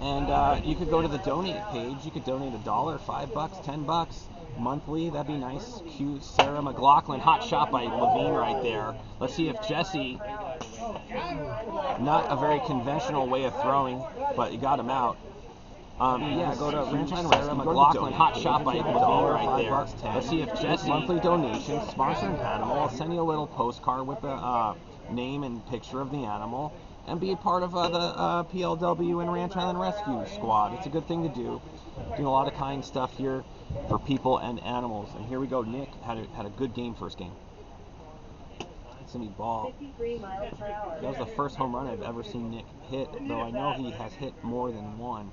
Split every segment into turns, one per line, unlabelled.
And you could go to the donate page. You could donate $1, $5, $10 monthly. That'd be nice. Cute Sarah McLaughlin. Hot shot by Levine right there. Let's see if Jesse, not a very conventional way of throwing, but you got him out. Yeah, go to Franchise Sarah McLaughlin. Hot shot by Levine right there. Let's see if Jesse, monthly donation, sponsor an animal. I'll send you a little postcard with the name and picture of the animal, and be a part of the PLW and Ranch Island Rescue Squad. It's a good thing to do. Doing a lot of kind stuff here for people and animals. And here we go. Nick had a good game, first game. It's gonna be ball.
53 miles per hour.
That was the first home run I've ever seen Nick hit, though I know he has hit more than one.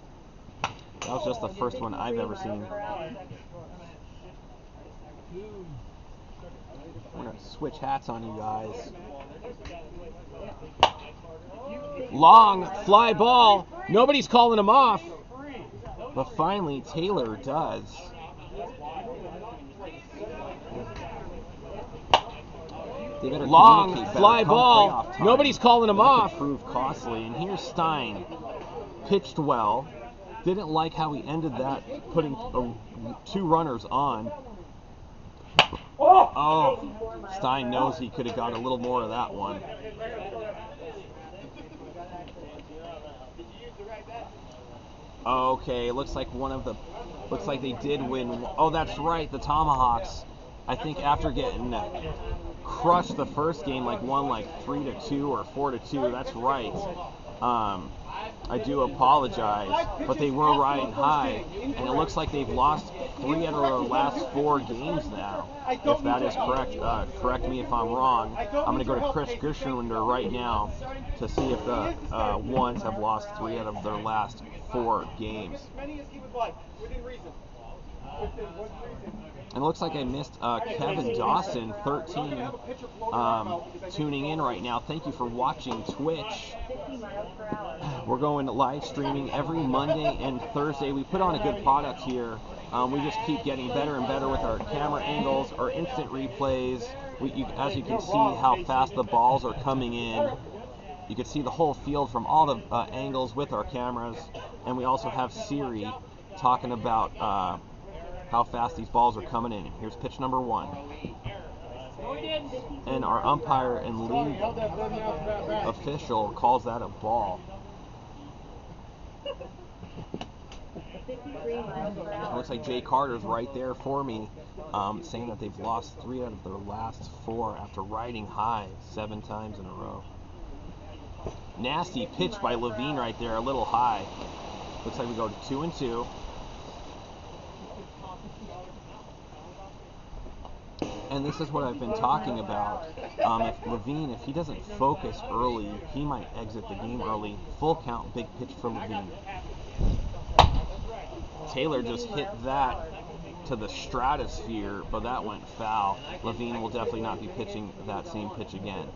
That was just the first one I've ever seen. I'm gonna switch hats on you guys. Long fly ball. Nobody's calling him off. But finally, Taylor does. Long fly ball. Nobody's calling him off. Proved costly. And here's Stein. Pitched well. Didn't like how he ended that, putting two runners on. Oh, Stein knows he could have got a little more of that one. Okay, looks like they did win. Oh, that's right, the Tomahawks. I think after getting crushed the first game, won 3-2 or 4-2. That's right. I do apologize, but they were riding high, and it looks like they've lost 3 out of their last 4 games now. If that is correct, correct me if I'm wrong. I'm going to go to Chris Gershwinder right now to see if the ones have lost 3 out of their last 4 games. And it looks like I missed Kevin Dawson, 13, tuning in right now. Thank you for watching Twitch. We're going live streaming every Monday and Thursday. We put on a good product here. We just keep getting better and better with our camera angles, our instant replays. As you can see how fast the balls are coming in. You can see the whole field from all the angles with our cameras. And we also have Siri talking about how fast these balls are coming in. Here's pitch number 1. And our umpire and league official calls that a ball. It looks like Jay Carter's right there for me, saying that they've lost 3 out of their last 4 after riding high 7 times in a row. Nasty pitch by Levine right there, a little high. Looks like we go to 2-2. And this is what I've been talking about. If Levine, if he doesn't focus early, he might exit the game early. Full count, big pitch for Levine. Taylor just hit that to the stratosphere, but that went foul. Levine will definitely not be pitching that same pitch again.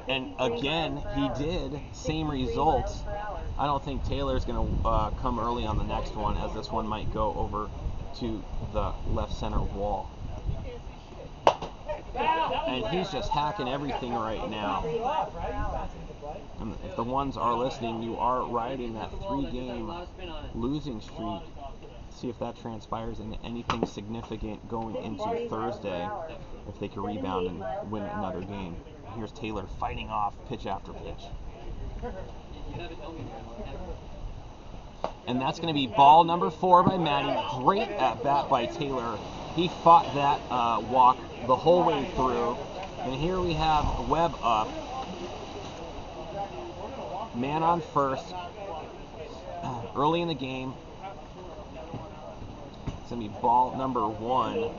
And again, he did. Same results. I don't think Taylor's going to come early on the next one, as this one might go over to the left center wall. And he's just hacking everything right now. And if the ones are listening, you are riding that 3-game losing streak. See if that transpires into anything significant going into Thursday, if they can rebound and win another game. Here's Taylor fighting off pitch after pitch. And that's going to be ball number 4 by Matty. Great at bat by Taylor. He fought that walk the whole way through. And here we have Webb up. Man on first. Early in the game. It's going to be ball number 1.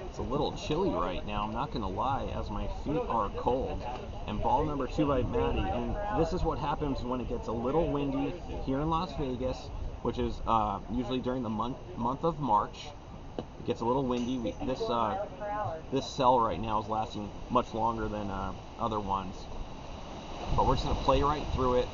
It's a little chilly right now, I'm not going to lie, as my feet are cold. And ball number 2 by Matty. And this is what happens when it gets a little windy here in Las Vegas, which is usually during the month of March. It gets a little windy. This cell right now is lasting much longer than other ones. But we're just going to play right through it.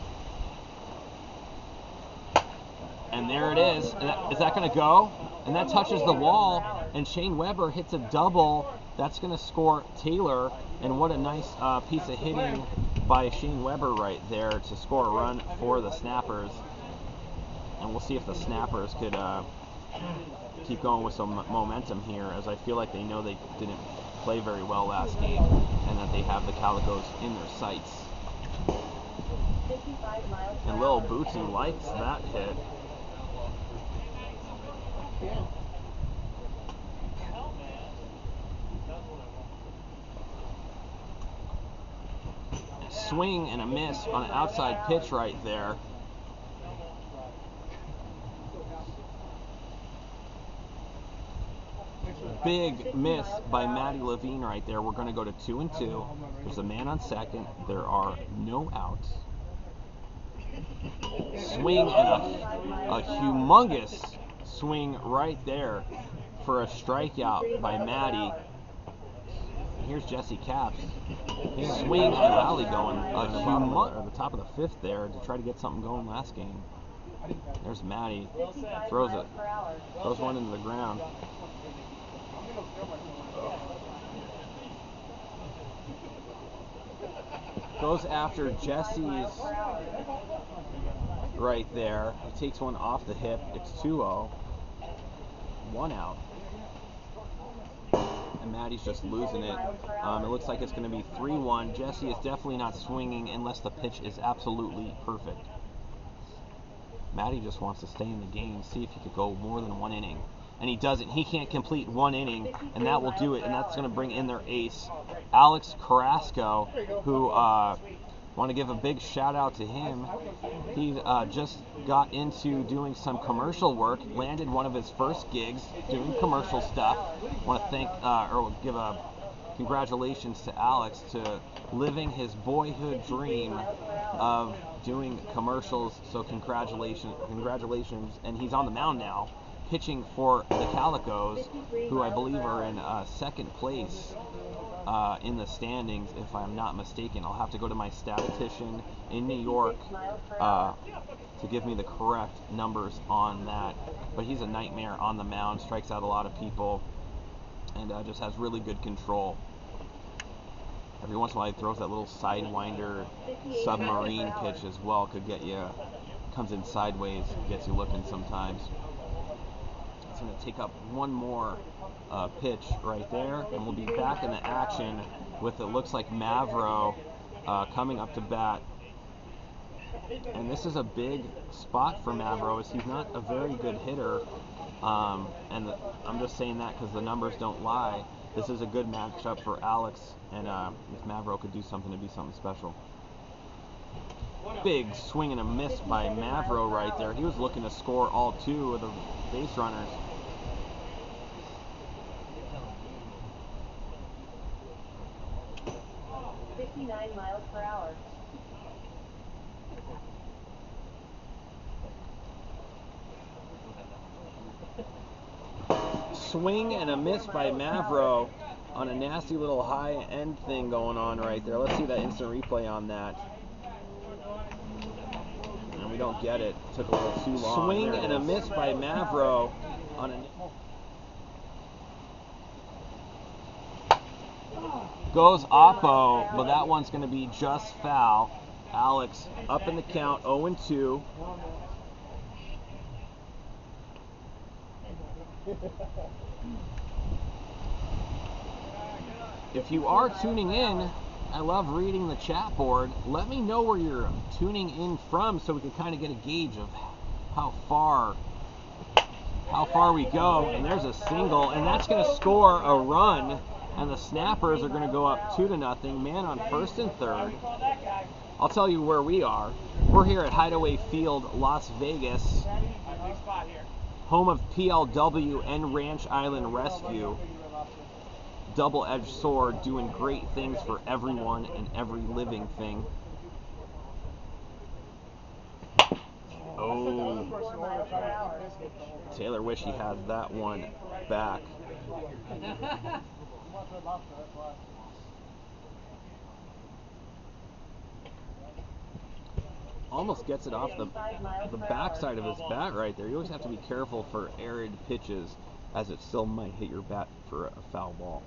And there it is. Is that going to go? And that touches the wall. And Shane Weber hits a double That's going to score Taylor, and what a nice piece of hitting by Shane Weber right there to score a run for the Snappers. And we'll see if the Snappers could keep going with some momentum here, as I feel like they know they didn't play very well last game, and that they have the Calicos in their sights. And Lil Bootsy likes that hit. Swing and a miss on an outside pitch right there. Big miss by Matty Levine right there. We're going to go to 2-2. There's a man on second. There are no outs. Swing and a humongous swing right there for a strikeout by Matty. Here's Jesse Capps. His swing and rally going at the top of the fifth there to try to get something going last game. There's Matty. Throws it. Throws one into the ground. Goes after Jesse's right there. He takes one off the hip. It's 2-0. 1 out. And Matty's just losing it. It looks like it's going to be 3-1. Jesse is definitely not swinging unless the pitch is absolutely perfect. Matty just wants to stay in the game, see if he could go more than 1 inning. And he doesn't. He can't complete 1 inning, and that will do it. And that's going to bring in their ace, Alex Carrasco, who want to give a big shout out to him. He just got into doing some commercial work, landed one of his first gigs doing commercial stuff. Want to thank or give a congratulations to Alex to living his boyhood dream of doing commercials. So congratulations, and he's on the mound now, pitching for the Calicos, who I believe are in second place in the standings, if I'm not mistaken. I'll have to go to my statistician in New York to give me the correct numbers on that. But he's a nightmare on the mound, strikes out a lot of people, and just has really good control. Every once in a while he throws that little sidewinder submarine pitch as well. Could get you, comes in sideways, gets you looking sometimes. It's going to take up one more pitch right there, and we'll be back in the action with, it looks like, Mavro coming up to bat. And this is a big spot for Mavro, as he's not a very good hitter, and I'm just saying that because the numbers don't lie. This is a good matchup for Alex, and if Mavro could do something, it'd be something special. Big swing and a miss by Mavro right there. He was looking to score all 2 of the base runners. mph. Swing and a miss by Mavro on a nasty little high end thing going on right there. Let's see that instant replay on that. And we don't get it. Took a little too long. Swing and a miss by Mavro on a... Goes Oppo, but that one's going to be just foul. Alex up in the count, 0-2. If you are tuning in, I love reading the chat board. Let me know where you're tuning in from so we can kind of get a gauge of how far we go. And there's a single, and that's going to score a run. And the Snappers are going to go up 2-0. Man on first and third. I'll tell you where we are. We're here at Hideaway Field, Las Vegas, home of PLW and Ranch Island Rescue. Double-edged sword, doing great things for everyone and every living thing. Oh, Taylor wish he had that one back. Almost gets it off the backside of his bat right there. You always have to be careful for arid pitches, as it still might hit your bat for a foul ball.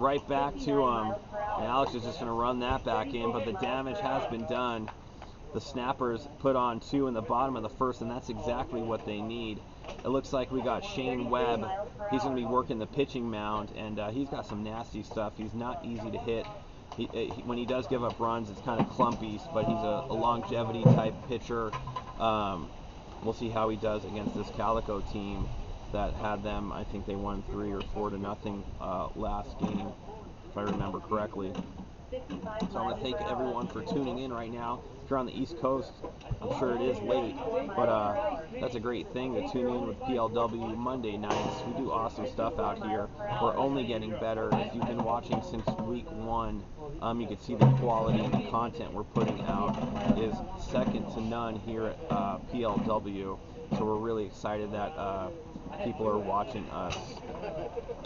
right back to him. And Alex is just going to run that back in, but the damage has been done. The snappers put on 2 in the bottom of the first, and that's exactly what they need. It looks like we got Shane Webb. He's going to be working the pitching mound, and he's got some nasty stuff. He's not easy to hit. When he does give up runs, it's kind of clumpy, but he's a longevity type pitcher. We'll see how he does against this Calico team that had them. I think they won 3 or 4 to nothing last game, if I remember correctly. So I want to thank everyone for tuning in right now. If you're on the East Coast, I'm sure it is late, but that's a great thing to tune in with PLW Monday nights. We do awesome stuff out here. We're only getting better. If you've been watching since week 1, you can see the quality and the content we're putting out is second to none here at PLW. So we're really excited that people are watching us.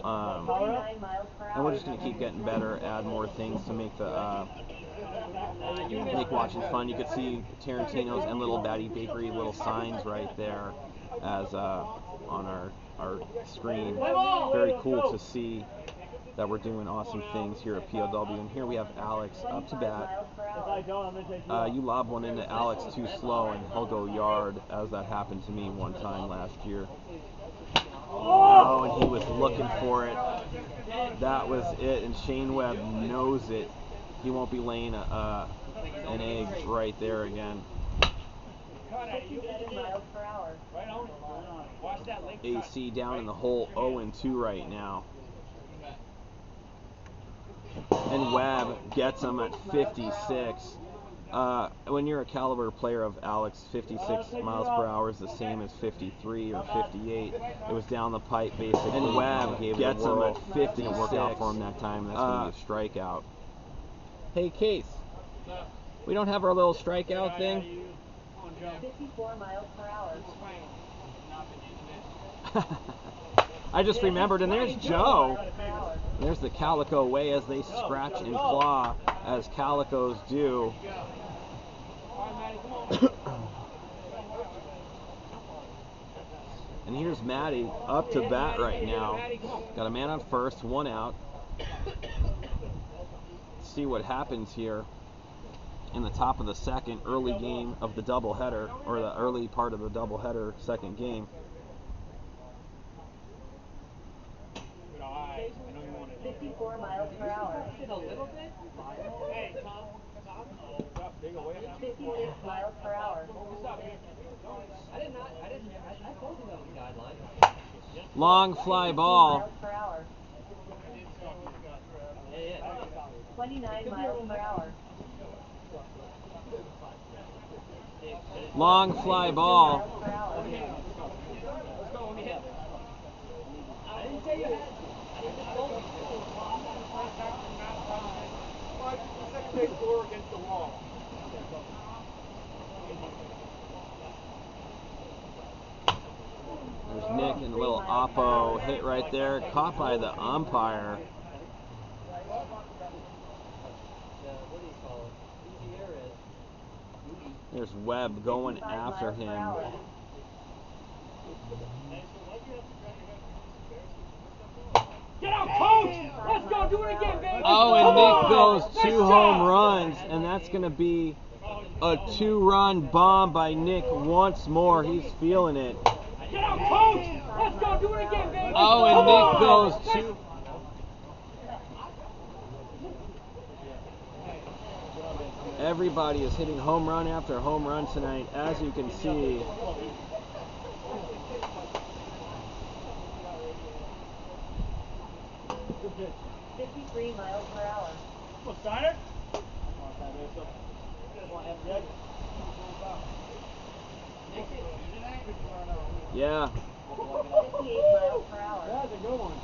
And we're just going to keep getting better, add more things to make make watching fun. You could see Tarantino's and Little Batty Bakery little signs right there as on our screen. Very cool to see that we're doing awesome things here at PLW. And here we have Alex up to bat. You lob one into Alex too slow and he'll go yard, as that happened to me one time last year. Oh, and he was looking for it. That was it, and Shane Webb knows it. He won't be laying an egg right there again. AC down in the hole, 0-2 right now. And Webb gets him at 56. When you're a caliber player of Alex, 56 miles per hour is the same as 53 or 58. It was down the pipe, basically. And Webb gets him at 56. It worked out for him that time. That's going to be a strikeout. Hey, Case. We don't have our little strikeout thing?
54 miles per hour.
I just remembered, and there's Joe. There's the Calico way as they scratch and claw, as Calicos do. And here's Matty up to bat right now. Got a man on first, 1 out. See what happens here in the top of the second, early game of the doubleheader, or the early part of the doubleheader, second game.
54 miles per hour. 56 miles per hour.
Long fly ball.
29 miles per hour.
Long fly ball. There's Nick and a little oppo hit right there, caught by the umpire. There's Webb going after him.
Get out, coach! Let's go, do it again, baby!
Oh, and Nick goes 2 home runs, and that's going to be a 2-run bomb by Nick once more. He's feeling it.
Get out, coach! Let's go, do it again, baby!
Oh, and Nick goes 2. Everybody is hitting home run after home run tonight, as you can see.
$53 miles per hour.
What's Steiner?
Yeah.
58 miles per hour.
That's a good one.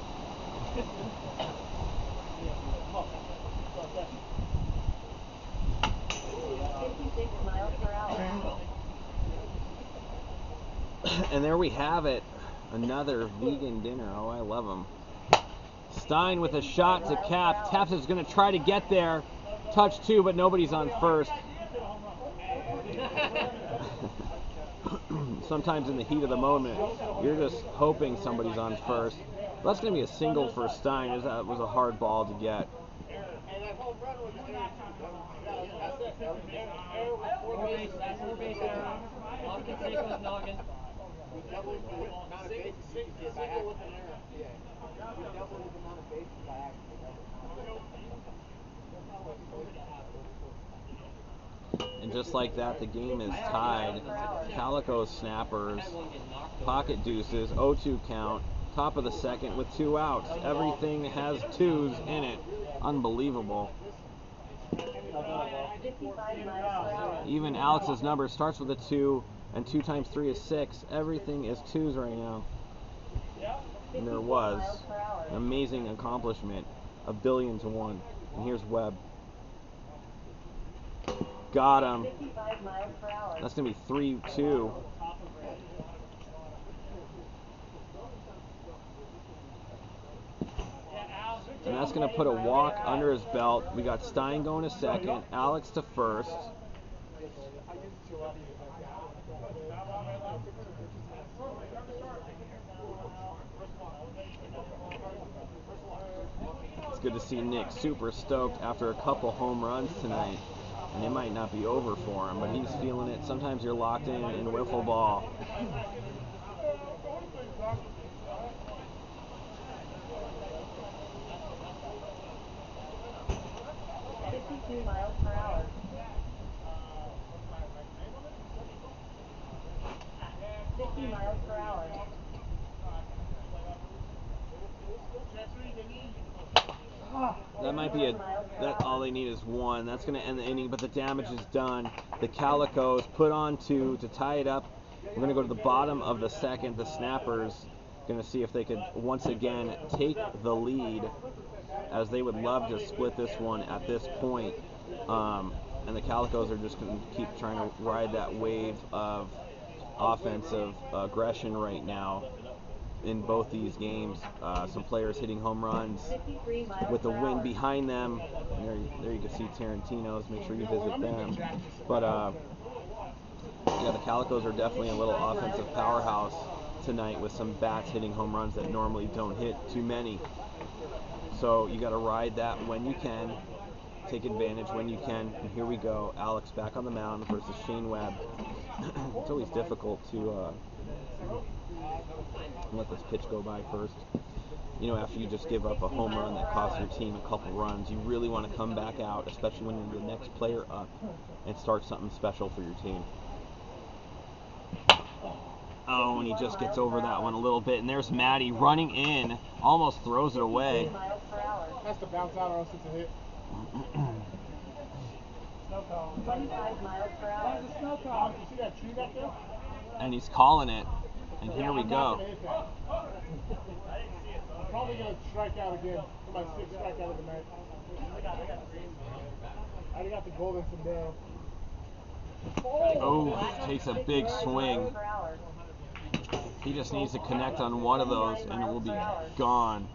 56 miles per hour.
And there we have it. Another vegan dinner. Oh, I love them. Stein with a shot to Cap. Taps is going to try to get there. Touch 2, but nobody's on first. Sometimes in the heat of the moment, you're just hoping somebody's on first. That's going to be a single for Stein, as that was a hard ball to get.
And that home run was an error too. That's it. Error was 4 bases.
That's 4 base error. Off Calicos noggin.
We doubled the amount of bases you could get by accident. With an error. Yeah. We doubled the amount of bases by accident.
And just like that, the game is tied. Calicos snappers, pocket deuces, 0-2 count, top of the second with 2 outs. Everything has 2s in it. Unbelievable.
55 miles per hour.
Even Alex's number starts with a 2, and 2 times 3 is 6. Everything is 2s right now. And there was an amazing accomplishment, 1,000,000,000 to 1. And here's Webb. Got him.
55 miles per hour.
That's going to be 3-2. And that's going to put a walk under his belt. We got Stein going to second, Alex to first. It's good to see Nick super stoked after a couple home runs tonight. And it might not be over for him, but he's feeling it. Sometimes you're locked in wiffle ball.
Miles per hour. 50 miles per hour.
That might be that all they need is 1. That's going to end the inning, but the damage is done. The Calicos put on 2 to tie it up. We're going to go to the bottom of the second. The Snappers going to see if they could once again take the lead, as they would love to split this one at this point. And the Calicos are just going to keep trying to ride that wave of offensive aggression right now in both these games. Some players hitting home runs with the wind behind them. And there you can see Tarantino's. Make sure you visit them. But yeah, the Calicos are definitely a little offensive powerhouse tonight, with some bats hitting home runs that normally don't hit too many. So you got to ride that when you can, take advantage when you can. And here we go, Alex back on the mound versus Shane Webb. It's always difficult to let this pitch go by first. You know, after you just give up a home run that costs your team a couple runs, you really want to come back out, especially when you're the next player up, and start something special for your team. Oh, and he just gets over that one a little bit, and there's Maddie running in, almost throws it away.
Has to bounce out or else it's a hit.
25 miles per hour.
You see that tree back there?
And he's calling it, and here we go.
I'm probably going to strike out again for my 6th strikeout of the night. I already got the golden sombrero.
Oh, takes a big swing. He just needs to connect on one of those, and it will be gone.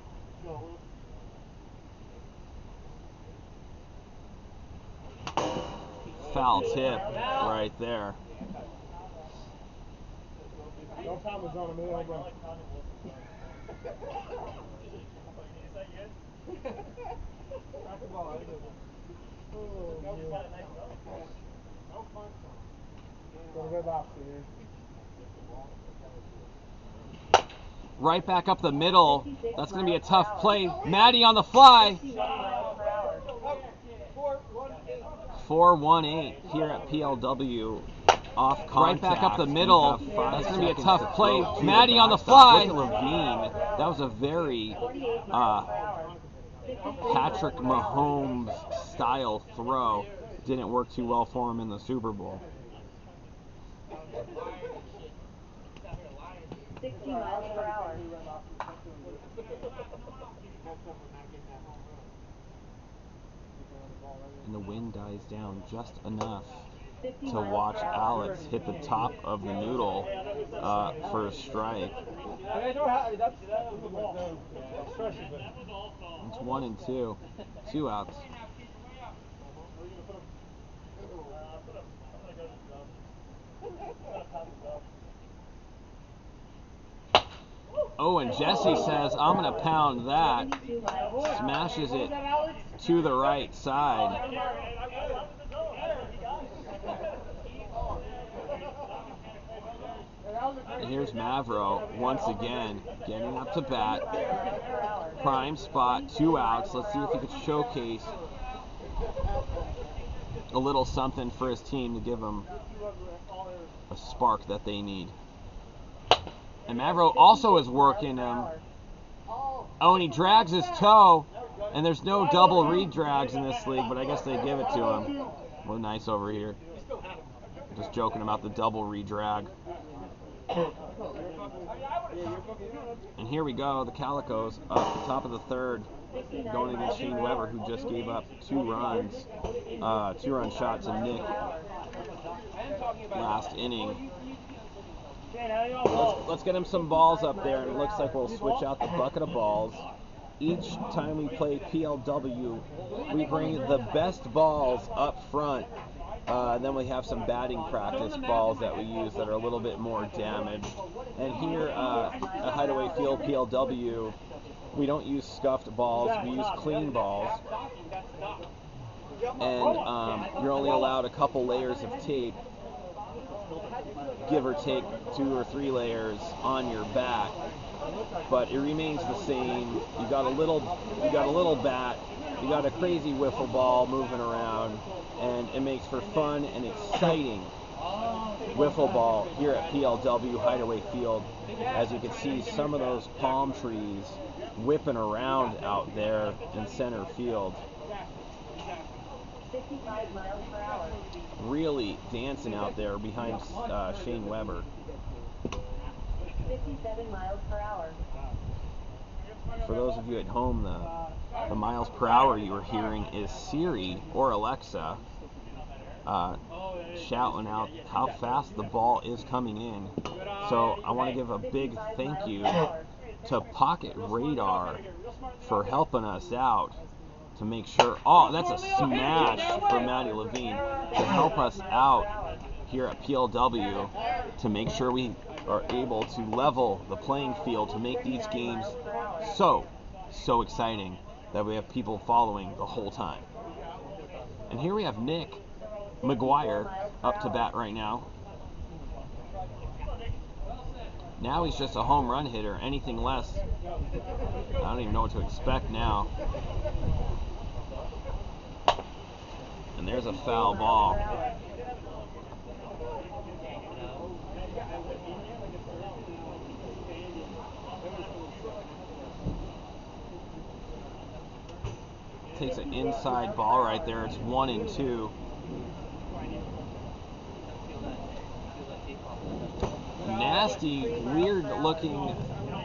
Foul tip right there.
No time was on him.
Right back up the middle. That's going to be a tough play. Maddie on the fly. 4-1-8 here at PLW. Off contact. Right back up the middle. That's going to be a tough play. Maddie on the fly. Look at Levine. That was a very Patrick Mahomes style throw. Didn't work too well for him in the Super Bowl.
60 miles per hour.
And the wind dies down just enough to watch Alex hit the top of the noodle for a strike. It's 1 and 2. 2 outs. Oh, and Jesse says, I'm going to pound that.
72 miles per hour.
Smashes it to the right side. And here's Mavro once again getting up to bat. Prime spot, 2 outs. Let's see if he could showcase a little something for his team to give them a spark that they need. And Mavro also is working him. Oh, and he drags his toe. And there's no double read drags in this league, but I guess they give it to him. Well, nice over here. Just joking about the double read drag. And here we go, the Calicos up at the top of the third, going against Shane Weber, who just gave up 2 runs, 2-run shot to Nick last inning. Let's get him some balls up there, and it looks like we'll switch out the bucket of balls. Each time we play PLW, we bring the best balls up front. Then we have some batting practice balls that we use that are a little bit more damaged. And here at Hideaway Field PLW, we don't use scuffed balls, we use clean balls. And you're only allowed a couple layers of tape, give or take 2 or 3 layers on your bat. But it remains the same. You got a little bat, you got a crazy wiffle ball moving around, and it makes for fun and exciting wiffle ball here at PLW Hideaway Field. As you can see, some of those palm trees whipping around out there in center field.
55 miles per hour.
Really dancing out there behind Shane Weber.
57 miles per hour.
For those of you at home, the miles per hour you are hearing is Siri or Alexa shouting out how fast the ball is coming in. So I want to give a big thank you to Pocket Radar for helping us out to make sure. Oh, that's a smash for Matty Levine to help us out here at PLW to make sure we are able to level the playing field to make these games so exciting that we have people following the whole time. And here we have Nick McGuire up to bat right now. Now he's just a home run hitter. Anything less, I don't even know what to expect now. And there's a foul ball. Takes an inside ball right there. It's 1-2. Nasty, weird looking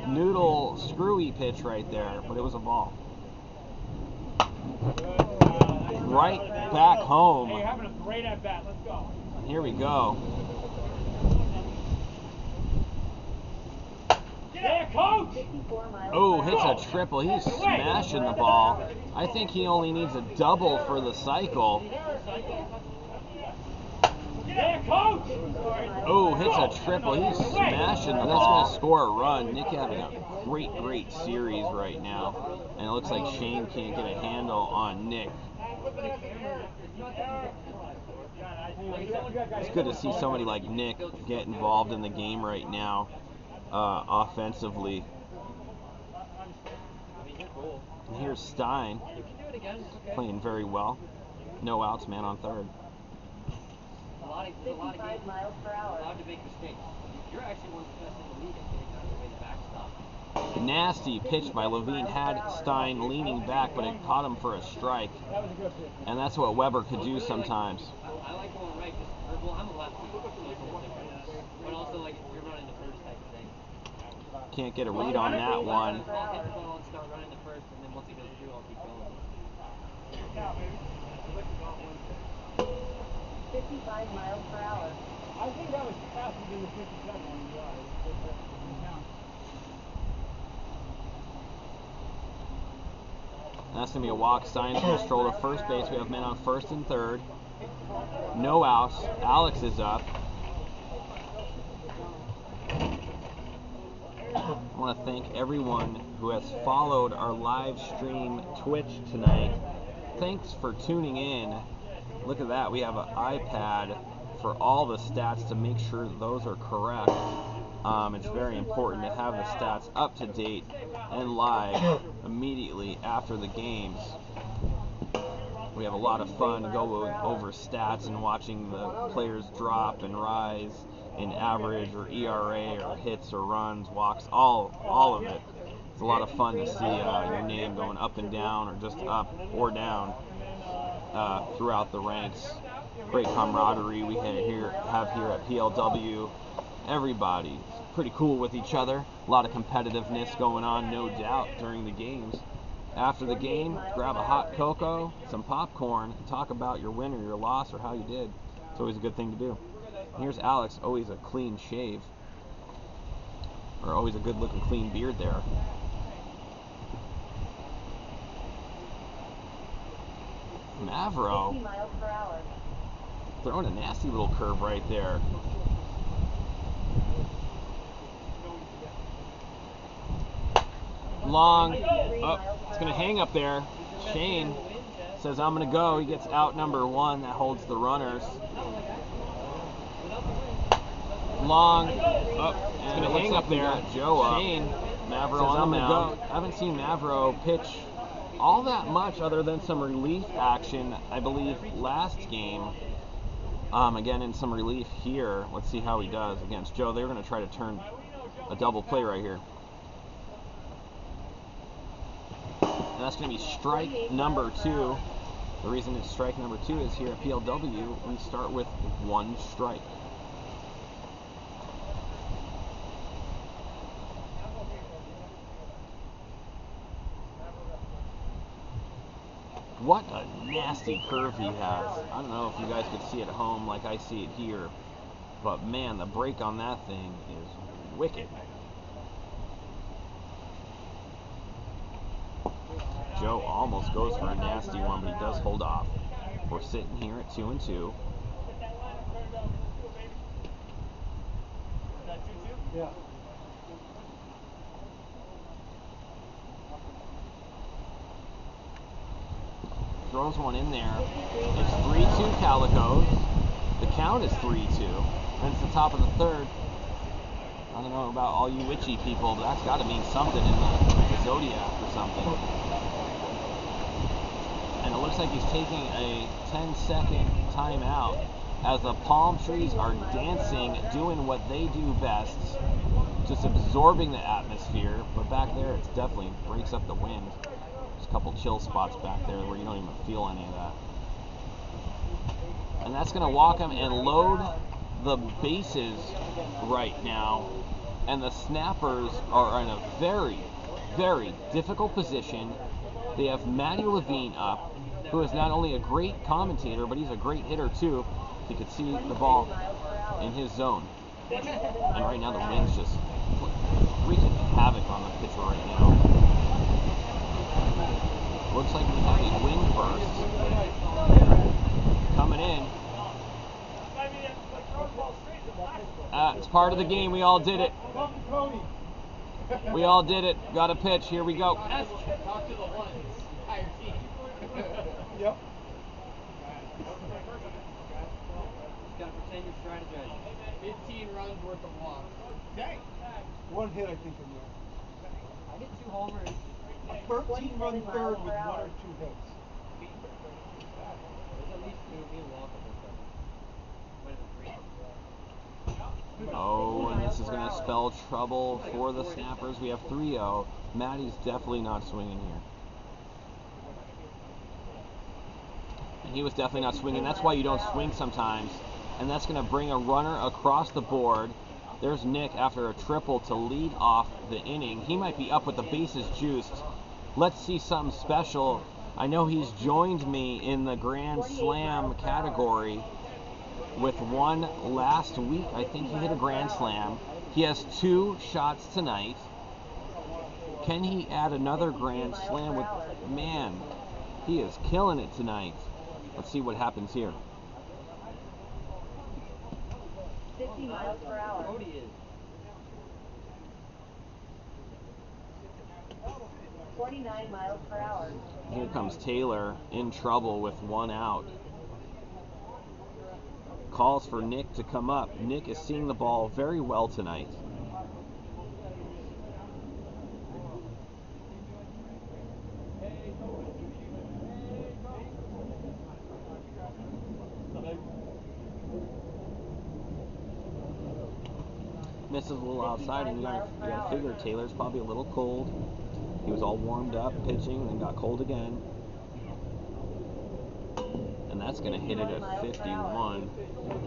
noodle screwy pitch right there, but it was a ball. Right back home.
Hey, having a great at bat. Let's go.
And here we go.
Yeah, coach.
54 miles
Oh,
per hour.
hits a triple. He's smashing the ball. I think he only needs a double for the cycle.
Yeah, coach.
Oh, hits a triple. He's smashing the ball. That's going to score a run. Nick having a great series right now. And it looks like Shane can't get a handle on Nick. It's good to see somebody like Nick get involved in the game right now, offensively. And here's Stein playing very well. No outs, man on third.
55 miles per hour.
You're actually one of the best in the league at getting out of the way the backstop.
Nasty pitch by Levine. Had Stein leaning back, but it caught him for a strike. And that's what Weber could do sometimes.
I like going right, because, well, I'm a lefty, but also, like, you're running the first type of thing.
Can't get a read on that one.
I'll hit the ball and start running the first, and then once it goes through, I'll keep going.
55 miles per hour.
I think that was faster than the 57 one.
That's going to be a walk. Stein's going to stroll to first base. We have men on first and third. No outs. Alex is up. I want to thank everyone who has followed our live stream Twitch tonight. Thanks for tuning in. Look at that. We have an iPad for all the stats to make sure those are correct. It's very important to have the stats up to date and live immediately after the games. We have a lot of fun going over stats and watching the players drop and rise in average or ERA or hits or runs, walks, all of it. It's a lot of fun to see your name going up and down or just up or down throughout the ranks. Great camaraderie we have here at PLW. Everybody's pretty cool with each other. A lot of competitiveness going on, no doubt, during the games. After the game, grab a hot cocoa, some popcorn, and talk about your win or your loss or how you did. It's always a good thing to do. And here's Alex, always a clean shave. Or always a good looking clean beard there. Mavro
50 miles per hour.
throwing a nasty little curve right there. Long. Oh, it's going to hang up there. Shane says, I'm going to go. He gets out number one. That holds the runners. Long. Oh, it's going to hang up there. Joe up. Shane. Mavro says, I'm going to go. I haven't seen Mavro pitch all that much other than some relief action, I believe, last game. Again, in some relief here. Let's see how he does against Joe. They're going to try to turn a double play right here. And that's going to be strike number 2. The reason it's strike number 2 is here at PLW, we start with 1 strike. What a nasty curve he has. I don't know if you guys could see it at home like I see it here, but man, the break on that thing is wicked. Joe almost goes for a nasty one, but he does hold off. We're sitting here at 2-2.
Yeah.
Throws one in there. It's 3-2 Calicos. The count is 3-2. And it's the top of the third. I don't know about all you witchy people, but that's got to mean something in the zodiac or something. And it looks like he's taking a 10-second timeout as the palm trees are dancing, doing what they do best, just absorbing the atmosphere. But back there, it definitely breaks up the wind. There's a couple chill spots back there where you don't even feel any of that. And that's going to walk him and load the bases right now. And the snappers are in a very, very difficult position. They have Matty Levine up, who is not only a great commentator, but he's a great hitter too. You can see the ball in his zone. And right now the wind's just wreaking havoc on the pitcher right now. Looks like we have a wind burst coming in. It's part of the game. We all did it. We all did it. Got a pitch. Here we go.
Talk to the ones. Entire team.
Yep.
Gotta pretend you're strategizing. 15 runs worth of walks. Dang.
1 hit, I think, in there.
I did 2 homers.
13-run third with 1 or 2 hits.
There's at least 2. Me and Walker both might have been 3.
Oh, and this is going to spell trouble for the Snappers. We have 3-0. Matty's definitely not swinging here. And he was definitely not swinging. That's why you don't swing sometimes. And that's going to bring a runner across the board. There's Nick after a triple to lead off the inning. He might be up with the bases juiced. Let's see something special. I know he's joined me in the Grand Slam category with one last week. I think he hit a Grand Slam. He has 2 shots tonight. Can he add another Grand Slam with... Man, he is killing it tonight. Let's see what happens here.
50 miles per hour. 49 miles per hour.
Here comes Taylor in trouble with 1 out. Calls for Nick to come up. Nick is seeing the ball very well tonight. Misses a little outside, and you gotta figure Taylor's probably a little cold. He was all warmed up pitching, then got cold again. And that's gonna hit it at 51.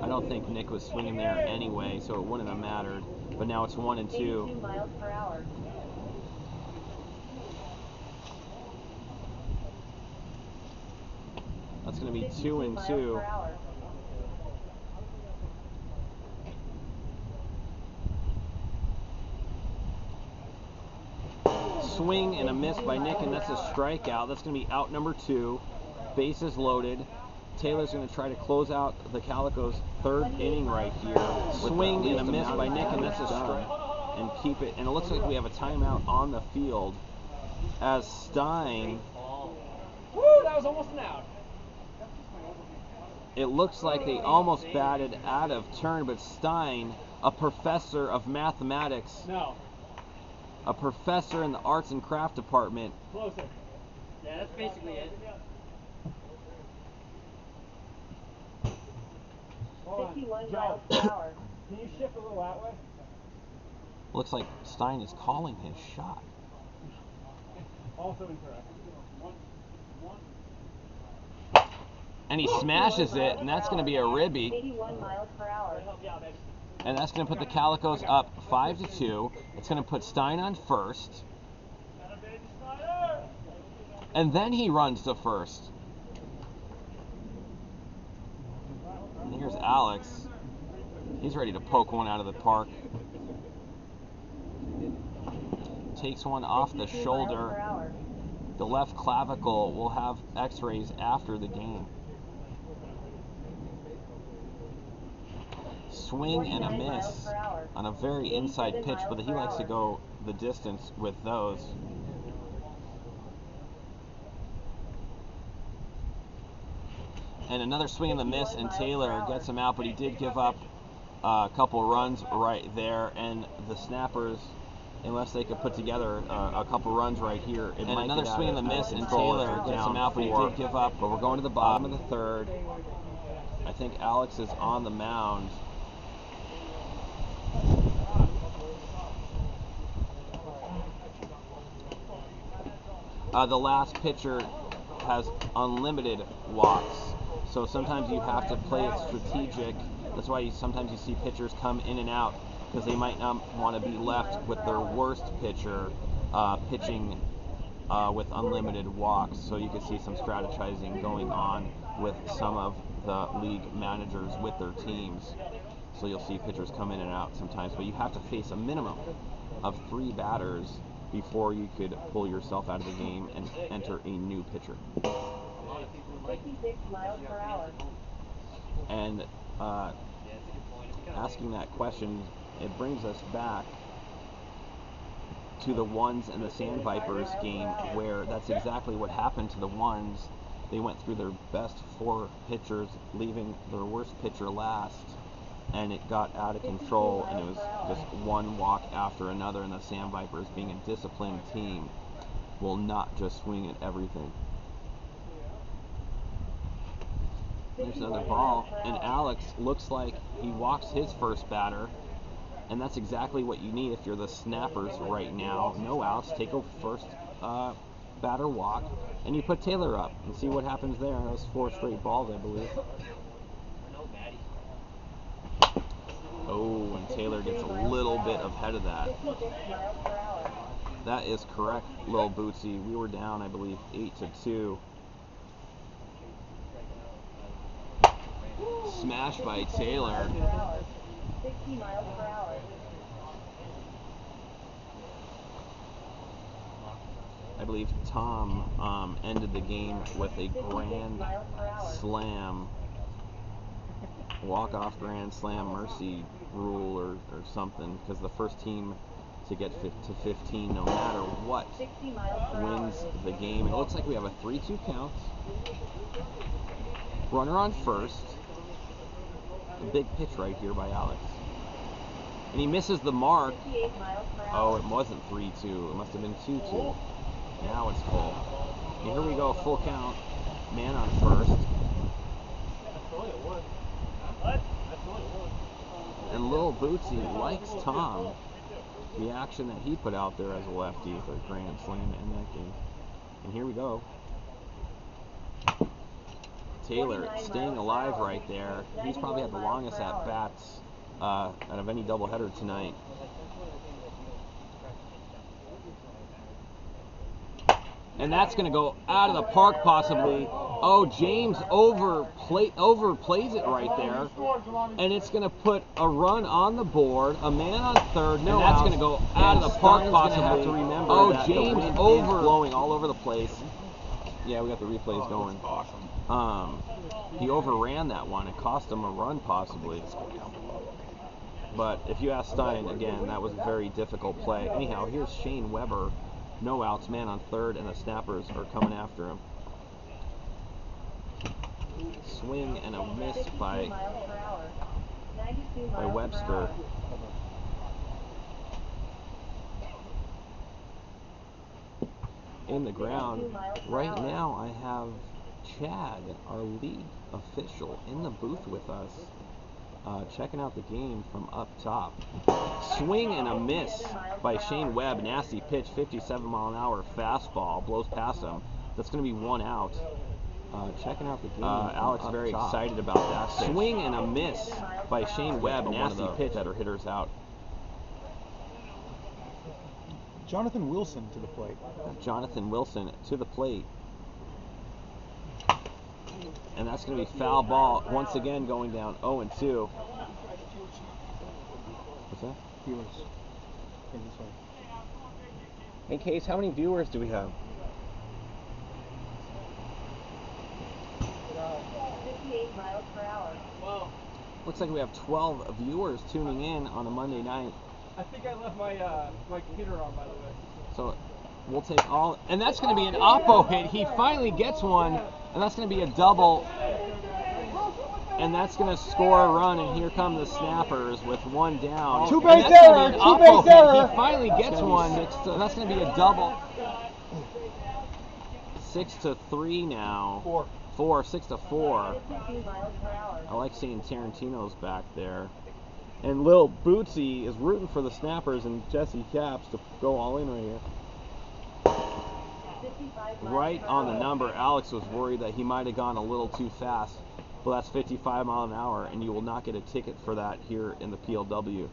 I don't think Nick was swinging there anyway, so it wouldn't have mattered. But now it's 1 and 2.
82 miles per hour.
That's gonna be 2 and 2. Swing and a miss by Nick, and that's a strikeout. That's going to be out number 2. Bases loaded. Taylor's going to try to close out the Calicos' 3rd inning right here. Swing and a miss by Nick, and that's a strike. And keep it. And it looks like we have a timeout on the field as Stein.
Woo, that was almost an out.
It looks like they almost batted out of turn, but Stein, a professor of mathematics,
No.
a professor in the arts and craft department.
Closer. Yeah, that's basically it.
51 miles per hour.
Can you shift a little that way?
Looks like Stein is calling his shot.
Also incorrect.
And he smashes it, and that's going to be a ribby.
81 miles per hour.
And that's going to put the Calicos up 5-2. It's going to put Stein on first. And then he runs to first. And here's Alex. He's ready to poke one out of the park. Takes one off the
52
shoulder.
miles per hour.
The left clavicle will have x-rays after the game. Swing and a
49
miss
miles per hour.
on a very inside
87
pitch, but he
miles
likes
per
to go the distance with those. And another swing and a miss, and
51 miles
Taylor
per hour.
gets him out, but he did give up a couple runs right there, and the Snappers, unless they could put together a couple runs right here, and another swing and a miss, and Taylor gets him out, but he did give up. But we're going to the bottom of the 3rd. I think Alex is on the mound. The last pitcher has unlimited walks, so sometimes you have to play it strategic. That's why sometimes you see pitchers come in and out, because they might not want to be left with their worst pitcher pitching with unlimited walks. So you can see some strategizing going on with some of the league managers with their teams. So you'll see pitchers come in and out sometimes, but you have to face a minimum of 3 batters before you could pull yourself out of the game and enter a new pitcher.
56 miles per hour.
And asking that question, it brings us back to the Ones and the Sand Vipers game, where that's exactly what happened to the Ones. They went through their best 4 pitchers, leaving their worst pitcher last, and it got out of control, and it was just one walk after another, and the Sand Vipers, being a disciplined team, will not just swing at everything. There's another ball, and Alex looks like he walks his first batter, and that's exactly what you need if you're the Snappers right now. No outs, take a first batter walk, and you put Taylor up and see what happens there. That was 4 straight balls, I believe. Oh, and Taylor gets a little bit ahead of that.
56 miles per hour.
That is correct, Lil Bootsy. We were down, I believe, 8-2. Smash by Taylor.
60 miles per hour.
I believe Tom ended the game with a grand slam, walk-off grand slam mercy rule or something, because the first team to get to 15 no matter what
60 miles per hour.
wins the game. It looks like we have a 3-2 count. Runner on first. A big pitch right here by Alex. And he misses the mark.
58 miles per
Oh,
hour.
it wasn't 3-2. It must have been 2-2. Now it's full. And here we go, full count. Man on first. And Lil Bootsy likes Tom. The action that he put out there as a lefty for a grand slam in that game. And here we go. Taylor staying alive right there. He's probably had the longest at bats out of any doubleheader tonight. And that's going to go out of the park possibly. Oh, James overplays it right there. And it's going to put a run on the board, a man on third, no, and that's going to go out of the park possibly. Have to remember oh, James blowing all over the place. Yeah, we got the replays going. Awesome. He overran that one. It cost him a run possibly. But if you ask Stein, again, that was a very difficult play. Anyhow, here's Shane Weber. No outs, man on third, and the Snappers are coming after him. Swing and a miss by Webster. In the ground. Right now I have Chad, our lead official, in the booth with us, checking out the game from up top. Swing and a miss by Shane Webb. Nasty pitch, 57-mile-an-hour fastball, blows past him. That's going to be one out. Checking out the game. Alex very excited about that. Swing and a miss by Shane Webb. Nasty pitch that are hitters out.
Jonathan Wilson to the plate.
Jonathan Wilson to the plate. And that's going to be foul ball once again, going down 0-2. What's that?
Viewers. In this way.
Hey, Case, how many viewers do we have?
58 miles per hour.
Wow.
Looks like we have 12 viewers tuning in on a Monday night.
I think I left my my computer on, by the way.
So we'll take all, and that's going to be an oppo hit. He finally gets one, and that's going to be a double, and that's going to score a run. And here come the Snappers with one down.
Two-base error. Two-base error.
He finally gets one, and that's going to be a double. 6-3 now. 6-4.
52 miles per hour.
I like seeing Tarantino's back there. And Lil Bootsy is rooting for the Snappers and Jesse Caps to go all in right here.
55 miles
Right
per
on the
hour.
number. Alex was worried that he might have gone a little too fast. Well, that's 55 miles an hour, and you will not get a ticket for that here in the PLW.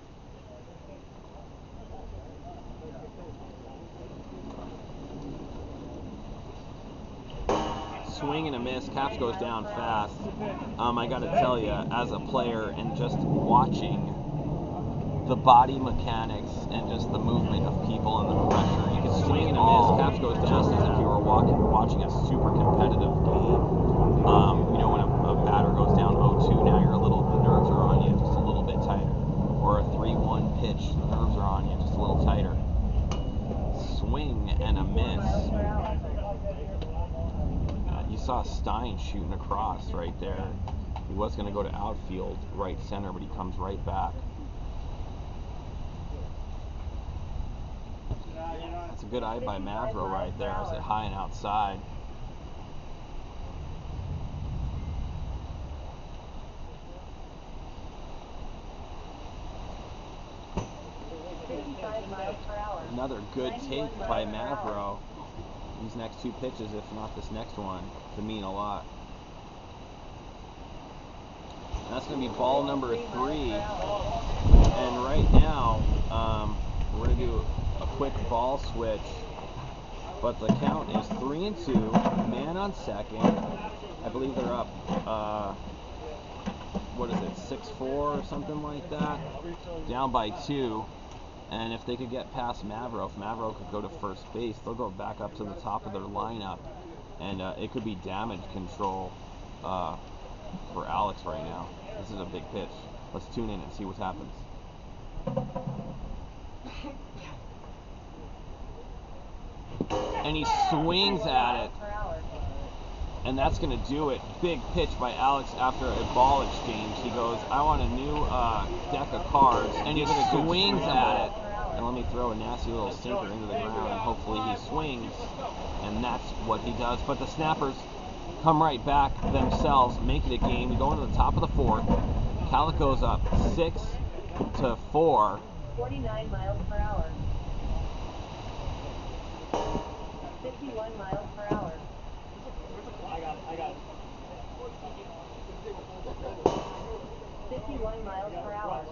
Swing and a miss. Caps goes down fast. I got to tell you, as a player and just watching the body mechanics and just the movement of people and the pressure, you can swing and a miss. Caps goes down just as if you were watching a super competitive game. You know, when a batter goes down 0-2, now the nerves are on you just a little bit tighter. Or a 3-1 pitch, the nerves are on you just a little tighter. Swing and a miss. You saw Stein shooting across right there. He was going to go to outfield, right center, but he comes right back. That's a good eye by Mavro right there. Is it high and outside? Another good take by Mavro. These next two pitches, if not this next one, could mean a lot. And that's going to be ball number 3. And right now, we're going to do a quick ball switch. But the count is 3-2. Man on second. I believe they're up, what is it, 6-4 or something like that? Down by 2. And if they could get past Mavro, if Mavro could go to first base, they'll go back up to the top of their lineup. And it could be damage control for Alex right now. This is a big pitch. Let's tune in and see what happens. And he swings at it. And that's going to do it. Big pitch by Alex after a ball exchange. He goes, I want a new deck of cards. And he swings at it. And let me throw a nasty little sinker into the ground. And hopefully he swings. And that's what he does. But the Snappers come right back themselves, make it a game. We go into the top of the fourth. Calicos up 6-4.
49 miles per hour. 51 miles per hour.
I got it.
51 miles per hour.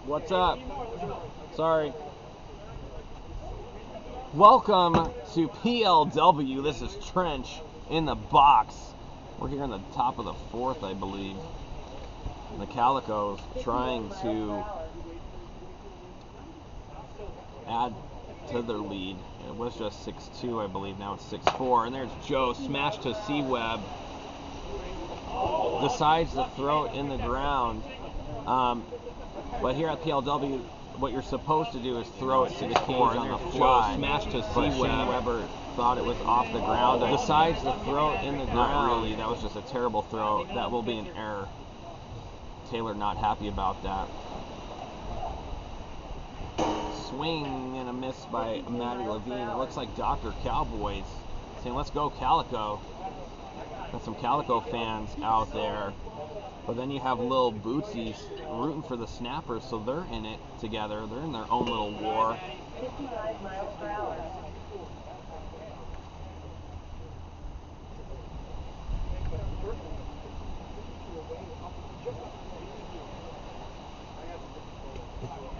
What's up? Sorry. Welcome to PLW. This is Trench in the box. We're here in the top of the fourth, I believe. And the Calicos trying to add to their lead. It was just 6-2, I believe. Now it's 6-4. And there's Joe, smash to C-Web. Decides to throw it in the ground. But here at PLW, what you're supposed to do is throw it to the cage on the fly. Smash to C-Web. Weber thought it was off the ground. Decides to throw it in the ground. Not really. That was just a terrible throw. That will be an error. Taylor not happy about that. Swing and a miss by Maddie Levine. It looks like Dr. Cowboys saying, let's go Calico. Got some Calico fans out there. But then you have Lil Bootsies rooting for the Snappers, so they're in it together. They're in their own little war.
55 miles per hour.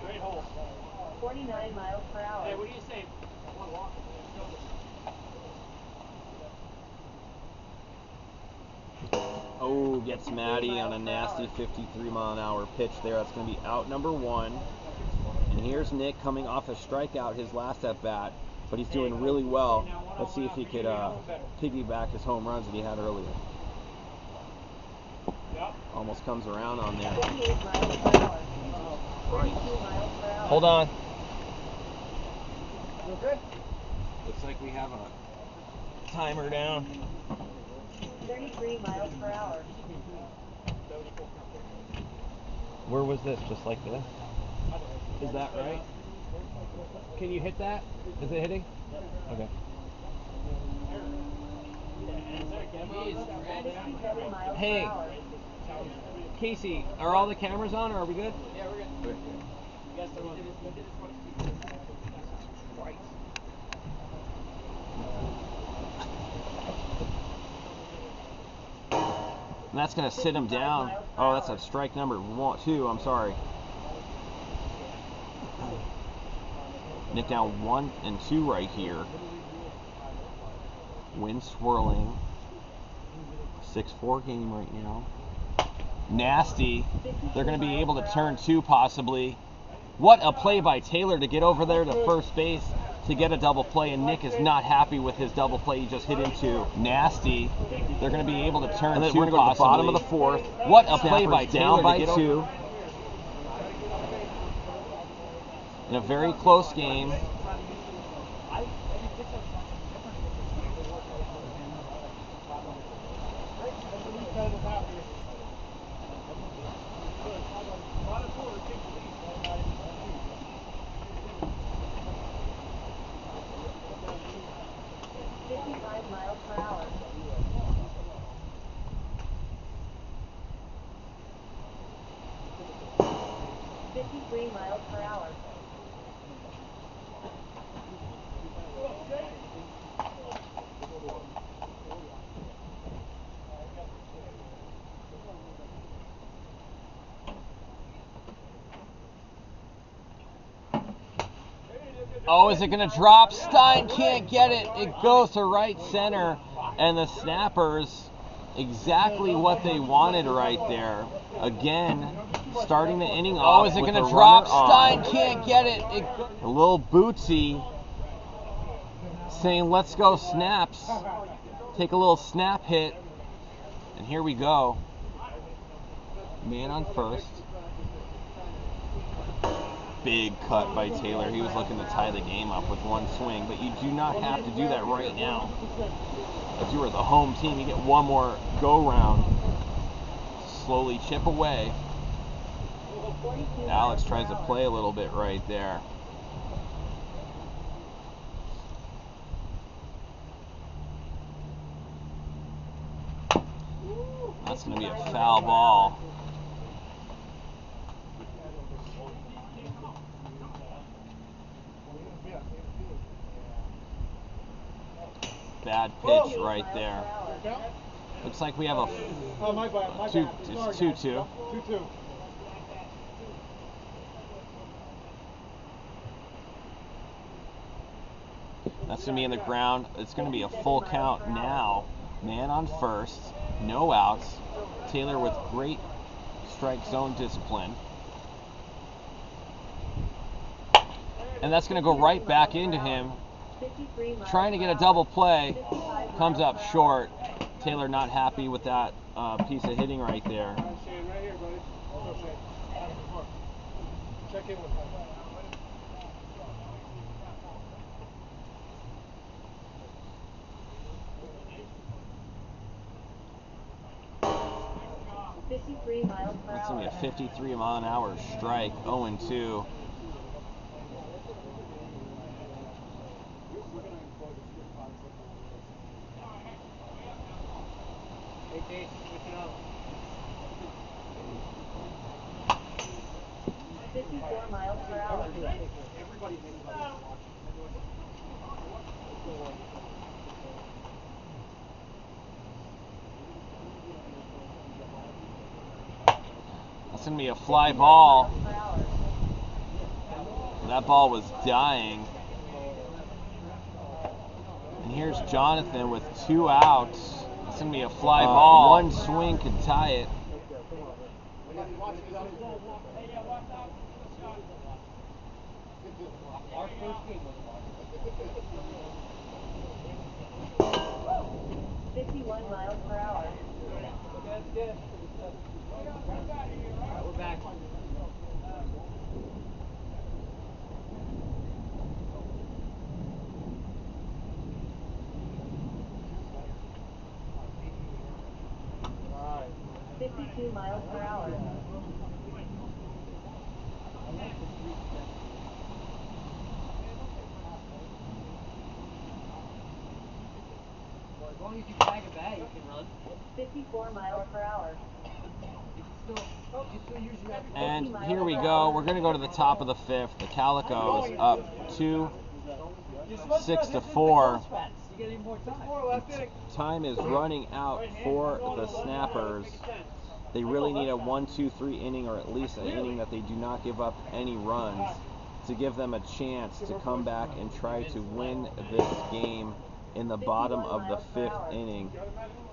Great hole.
49 miles per hour.
Hey, what do you say?
Oh, gets Maddie on a nasty 53-mile-an-hour pitch there. That's going to be out number one. And here's Nick coming off a strikeout his last at-bat, but he's doing really well. Let's see if he could piggyback his home runs that he had earlier. Almost comes around on there.
58 miles per hour. 42 miles per hour.
Hold on.
You good?
Looks like we have a timer down.
33 miles per hour.
Where was this? Just like this? Is that right? Can you hit that? Is it hitting? Okay.
67 miles
Hey.
per hour.
Casey, are all the cameras on or are we good?
Yeah, we're good. You guys still want
And that's going to sit him down. Oh, that's a strike number 2. I'm sorry. Nick down 1 and 2 right here. Wind swirling. 6-4 game right now. Nasty. They're going to be able to turn 2 possibly. What a play by Taylor to get over there to first base to get a double play, and Nick is not happy with his double play he just hit into. Nasty. They're going to be able to turn 2 possibly. We're going to go to the bottom of the fourth. What a play by Taylor by 2. In a very close game.
Miles per hour. 53 miles per hour.
Oh, is it going to drop? Stein can't get it. It goes to right center. And the Snappers, exactly what they wanted right there. Again, starting the inning off. Oh, is it going to drop? Stein can't get it. A little Bootsy saying, let's go Snaps. take a little snap hit, and here we go. Man on first. Big cut by Taylor. He was looking to tie the game up with one swing, but you do not have to do that right now. If you were the home team, you get one more go-round. Slowly chip away. Alex tries to play a little bit right there. That's going to be a foul ball. Bad pitch right there. Looks like we have a 2-2.
2-2.
That's going to be in the ground. It's going to be a full count now. Man on first. No outs. Taylor with great strike zone discipline. And that's going to go right back into him. Trying to get a double play. Comes up short. Taylor not happy with that piece of hitting right there.
Check in with him.
That's going to be a 53-mile-an-hour strike, 0-2.
Hey, Dave, switch it up.
54 miles per hour.
Everybody thinks about it.
That's going to be a fly ball. That ball was dying. And here's Jonathan with 2 outs. It's going to be a fly ball. One swing could tie it.
Our first game was
51 miles per hour.
good. Alright, we're back.
Alright.
52 miles per hour.
Well, as long as you tag a bat, you can run.
54 miles per hour.
You can still use your
And here we go. We're going to go to the top of the 5th. The Calicos up 6-4.
You get even more time.
Time is running out for the Snappers. They really need a 1-2-3 inning, or at least an inning that they do not give up any runs, to give them a chance to come back and try to win this game in the bottom of the 5th inning.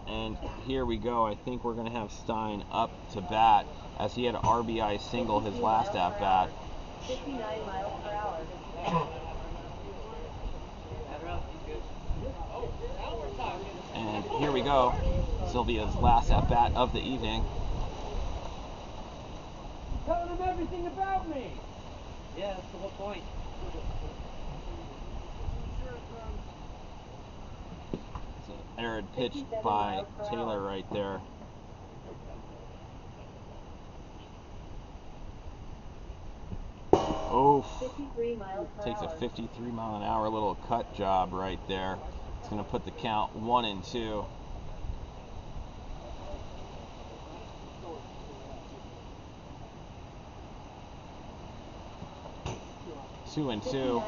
And here we go. I think we're going to have Stein up to bat, as he had an RBI single his last at bat.
59 miles per hour.
And here we go. Sylvia's last at bat of the evening.
Telling him everything about me.
Yeah, that's the whole point.
It's an arid pitch by Taylor right there. Oof.
53 miles per
Takes a
hour.
53-mile-an-hour little cut job right there. It's going to put the count 1-2. Two and two.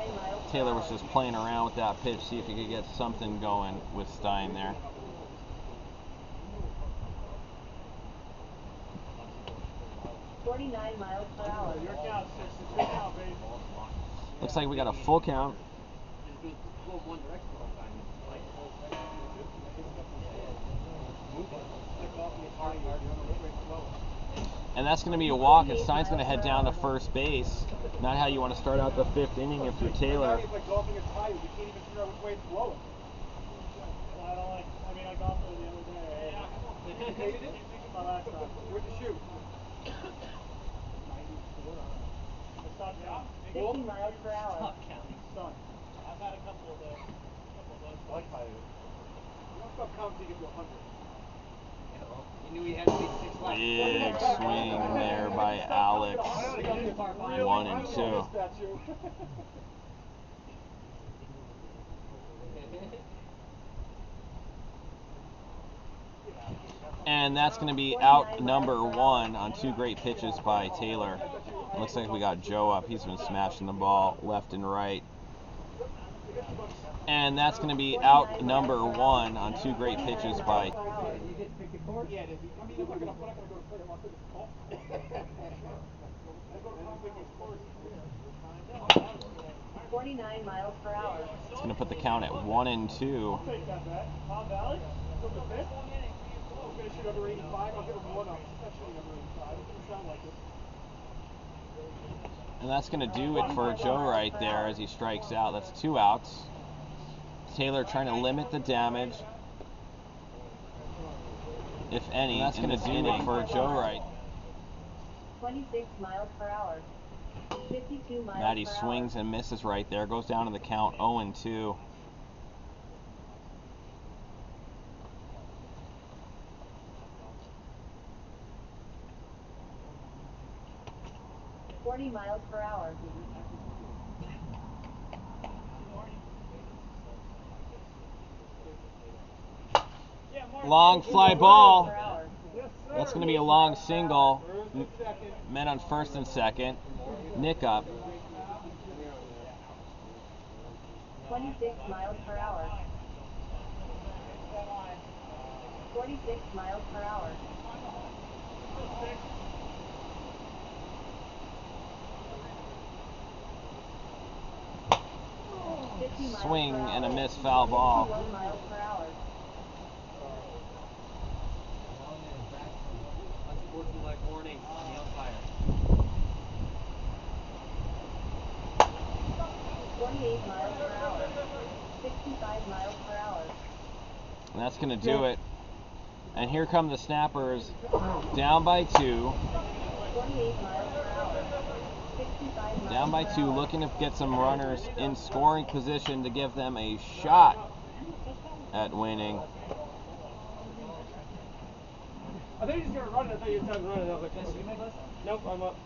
Taylor was just playing around with that pitch, see if he could get something going with Stein there.
Miles per hour.
Looks like we got a full count. And that's going to be a walk, and Stein's going to head down to first base. Not how you want to start out the 5th inning if you're Taylor.
I golfed the other day. You hated it? My last time. Where'd you shoot? 94. I stopped counting.
50 miles per hour.
Stop counting. Son. I've had a couple of those.
I like my. You don't stop counting till you get to 100.
You knew he had to be 6 left.
Big swing there by Alex. 1 and 2. And that's going to be out number 1 on 2 great pitches by Taylor. Looks like we got Joe up. He's been smashing the ball left and right. And that's going to be out number 1 on 2 great pitches by.
You get to pick the course? Yeah, I'm not going to go to play them. I'll pick the call.
49 miles per hour.
It's going to put the count at 1 and 2.
Take that back. Palm Valley? Go for 5th? I'm going to shoot under 85. I'll give him 1 up. That's shooting under 85. It doesn't sound like it.
And that's going to do it for Joe right there as he strikes out. That's 2 outs. Taylor trying to limit the damage, if any. And that's going to do it for Joe right.
26 miles per hour. 52 miles
Maddie
per
swings
hour.
and misses right there. Goes down to the count 0 and 2.
Miles per hour.
Long fly ball. That's going to be a long single. Men on first and second. Nick up.
26 miles per hour. 46 miles per hour.
Swing and a miss foul ball.
51 miles per hour.
Unsportsmanlike warning on the umpire.
48 miles per hour. 65 miles per hour.
And that's going to do it. And here come the Snappers, down by 2.
48 miles per hour. 65 miles
Down by
per
2,
hour.
looking to get some runners in scoring position to give them a shot at winning.
I thought he was going to run it. I thought you were done running. I was like, Jesse, you make less? Nope, I'm up.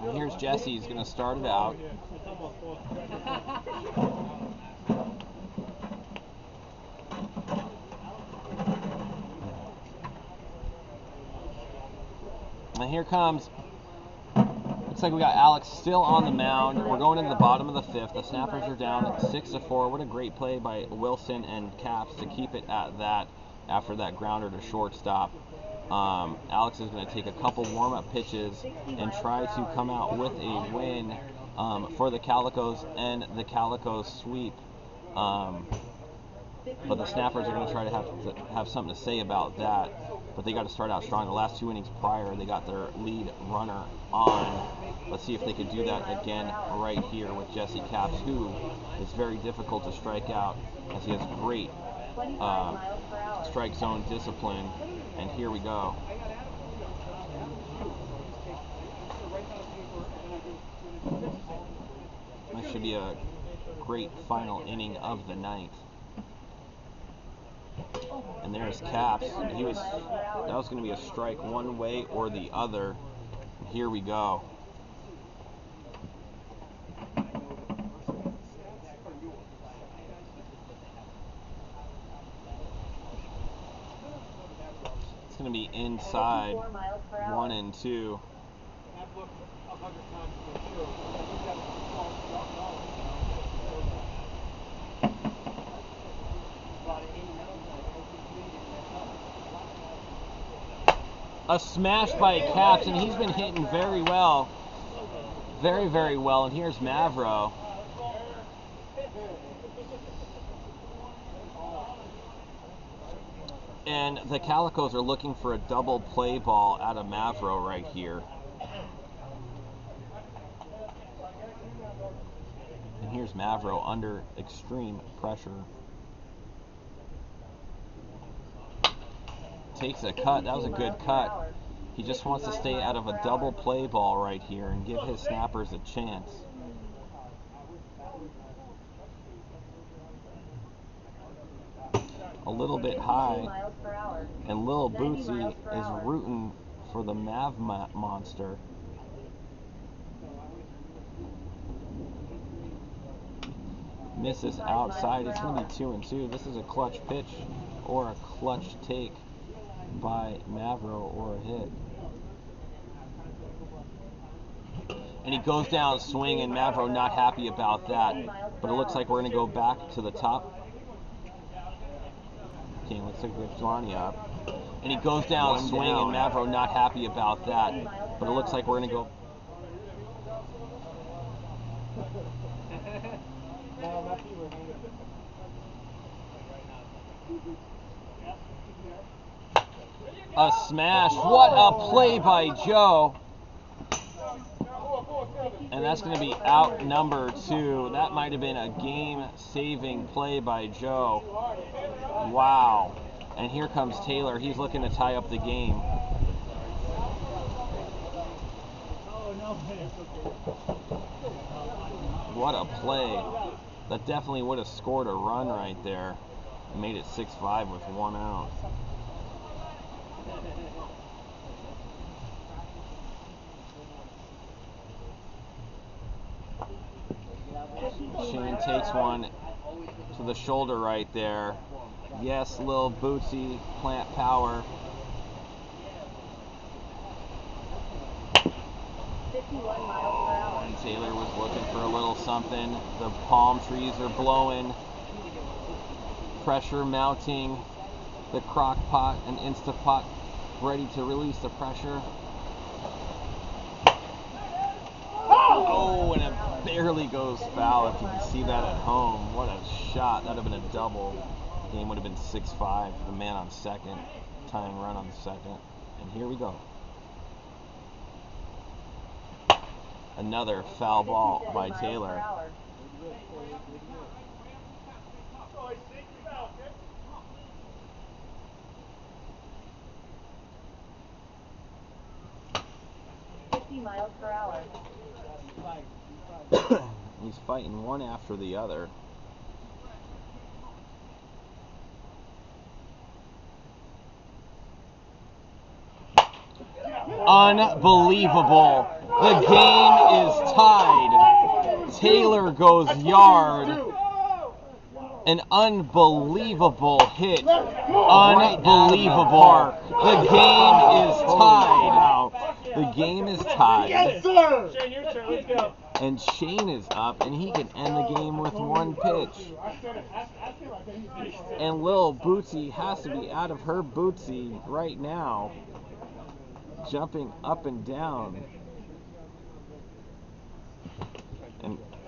And here's Jesse. He's going to start it out.
It's almost full.
And here comes, looks like we got Alex still on the mound. We're going into the bottom of the 5th. The Snappers are down 6-4. What a great play by Wilson and Caps to keep it at that after that grounder to shortstop. Alex is going to take a couple warm-up pitches and try to come out with a win for the Calicos and the Calicos sweep. But the Snappers are going to try to have something to say about that. But they got to start out strong. The last 2 innings prior, they got their lead runner on. Let's see if they could do that again right here with Jesse Caps, who is very difficult to strike out as he has great strike zone discipline. And here we go. This should be a great final inning of the ninth. And there's Caps. That was going to be a strike one way or the other. And here we go. It's going to be inside 1 and 2.
I've looked 100 times for sure.
A smash by Caps, and he's been hitting very well. Very, very well. And here's Mavro. And the Calicos are looking for a double play ball out of Mavro right here. And here's Mavro under extreme pressure. takes a cut. That was a good cut. He just wants to stay out of a double play ball right here and give his snappers a chance. A little bit high, and Lil Bootsy is rooting for the Mav monster. Misses outside. It's going to be 2-2. This is a clutch pitch or a clutch take by Mavro or a hit. And he goes down swinging. Mavro not happy about that. But it looks like we're going to go back to the top. Okay, looks like we have Johnny up. And he goes down swinging. Mavro not happy about that. But it looks like we're going to go. A smash. What a play by Joe. And that's going to be out number 2. That might have been a game-saving play by Joe. Wow. And here comes Taylor. He's looking to tie up the game. What a play. That definitely would have scored a run right there. Made it 6-5 with 1 out. Shane takes one to the shoulder right there. Yes, Lil Bootsy, plant power.
51 miles per hour.
And Taylor was looking for a little something. The palm trees are blowing. Pressure mounting. The crock pot and Instapot ready to release the pressure. Oh, and it barely goes foul. If you can see that at home, what a shot. That would have been a double. The game would have been 6-5. The man on second, tying run on second. And here we go. Another foul ball by Taylor.
Miles per hour.
He's fighting one after the other. Unbelievable. The game is tied. Taylor goes yard. An unbelievable hit. Unbelievable. The game is tied. The game is tied.
Yes, sir! Shane, your turn. Let's go.
And Shane is up, and he can end the game with 1 pitch. And Lil Bootsy has to be out of her bootsy right now, jumping up and down.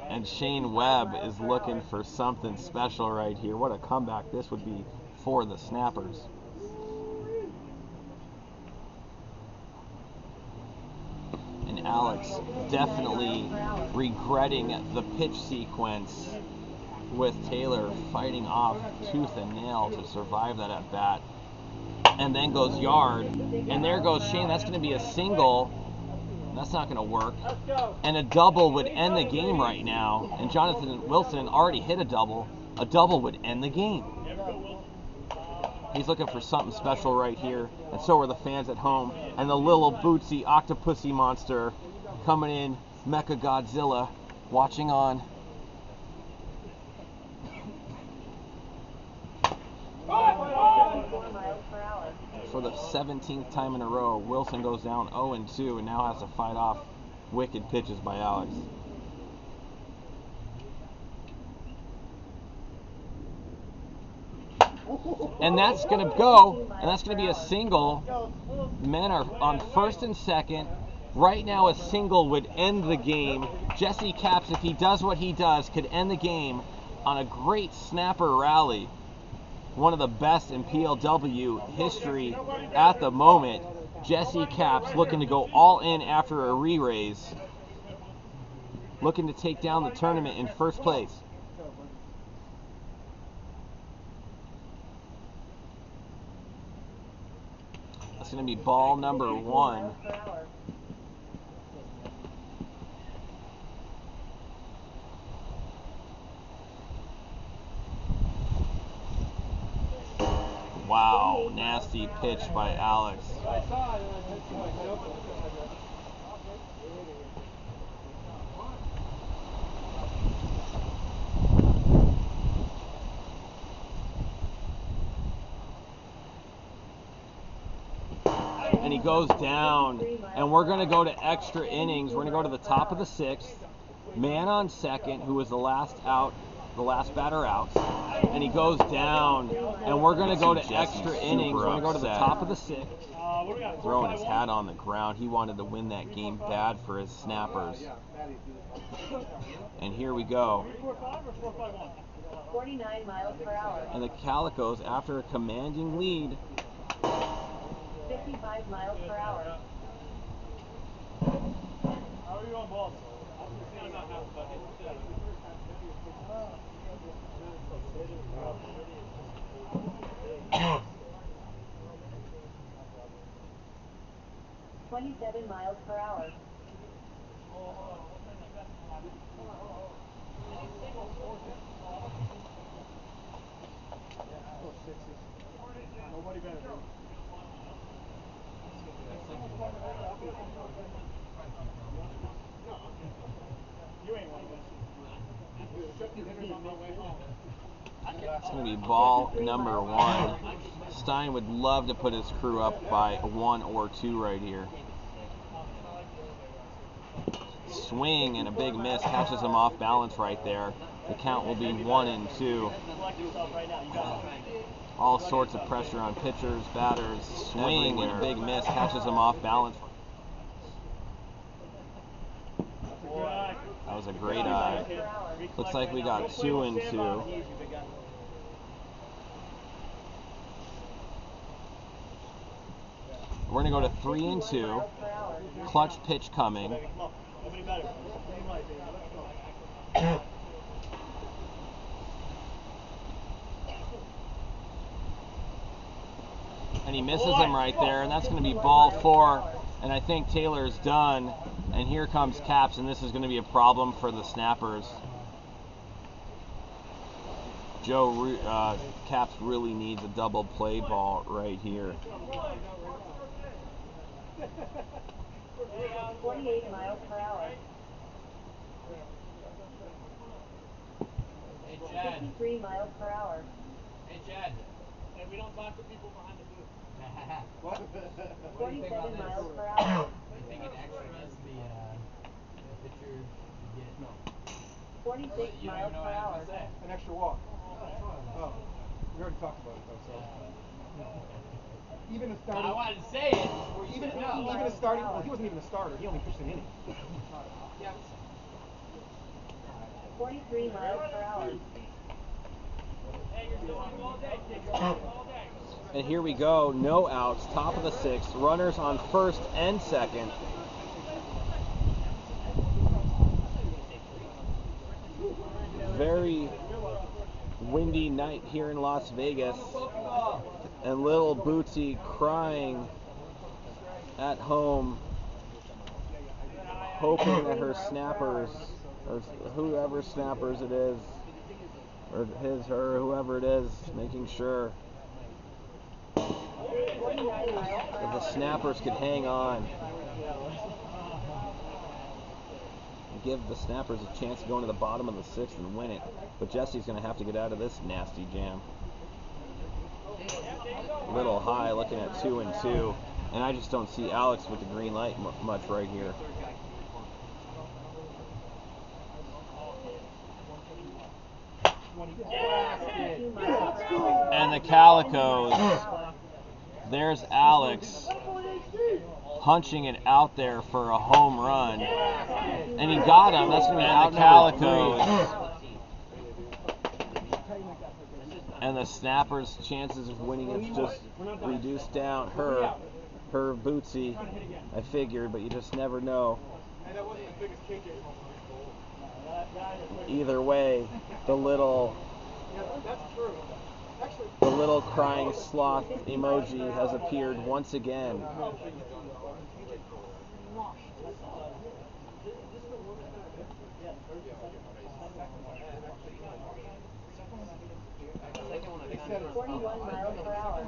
And Shane Webb is looking for something special right here. What a comeback this would be for the Snappers. And Alex definitely regretting the pitch sequence with Taylor fighting off tooth and nail to survive that at bat. And then goes yard. And there goes Shane. That's going to be a single. That's not going to work. And a double would end the game right now. And Jonathan Wilson already hit a double. A double would end the game. He's looking for something special right here. And so are the fans at home. And the little Bootsy Octopussy monster coming in. Mecha Godzilla watching on. For the 17th time in a row, Wilson goes down 0-2 and now has to fight off wicked pitches by Alex. And that's going to go, and that's going to be a single. Men are on first and second. Right now a single would end the game. Jesse Capps, if he does what he does, could end the game on a great snapper rally. One of the best in PLW history at the moment. Jesse Capps looking to go all in after a re-raise. Looking to take down the tournament in first place. That's going to be ball number 1.
miles per hour.
Wow, nasty pitch by Alex.
I saw it and I said to myself,
And he goes down, and we're going to go to extra innings. We're going to go to the top of the 6th. Man on second, who was the last batter out, and he goes down, and we're going to go to extra innings. We're going to go to the top of the 6th. Throwing his hat on the ground. He wanted to win that game bad for his snappers. And here we go.
49 miles per hour.
And the Calicos, after a commanding lead,
55 miles per hour.
how are you on balls?
27 miles per hour.
Nobody better. You ain't one of us.
it's going to be ball number 1. Stein would love to put his crew up by 1 or 2 right here. Swing and a big miss, catches him off balance right there. The count will be 1-2. All sorts of pressure on pitchers, batters. Swing and a big miss, catches him off balance. That was a great eye. Looks like we got 2-2. We're going to go to 3-2. Clutch pitch coming. And he misses him right there, and that's going to be ball 4. And I think Taylor's done. And here comes Caps, and this is going to be a problem for the snappers. Caps really needs a double play ball right here.
48 miles per hour.
Hey, Chad.
53 miles per hour.
Hey, Chad.
And we don't talk to people behind the booth.
What?
47 miles per hour.
What do you think an extra is the pitcher you get? No.
46
You don't even
miles
know
per
what I
hour.
was gonna say.
An extra walk. Oh, we already talked about it though, so. Even a
I
starting.
wanted to say it before you
Even
said no.
a starting. Well, he wasn't even a starter. He only pitched an inning.
Yeah.
43 miles per hour.
Hey, you're still on all day, kid. You're on all day.
And here we go, no outs, top of the 6th, runners on first and second. Very windy night here in Las Vegas, and little Bootsy crying at home, hoping that her snappers, or whoever snappers it is, or his, her, whoever it is, making sure that the snappers could hang on and give the snappers a chance to go into the bottom of the 6th and win it. But Jesse's going to have to get out of this nasty jam. A little high, looking at 2-2, and I just don't see Alex with the green light much right here. And the Calicos, there's Alex punching it out there for a home run, and he got him. That's going to be out the Calicos. And the Snappers' chances of winning it's just reduced down. Her Bootsy, I figured, but you just never know. Either way, the little The little crying sloth emoji has appeared once again.
At 41 miles per hour.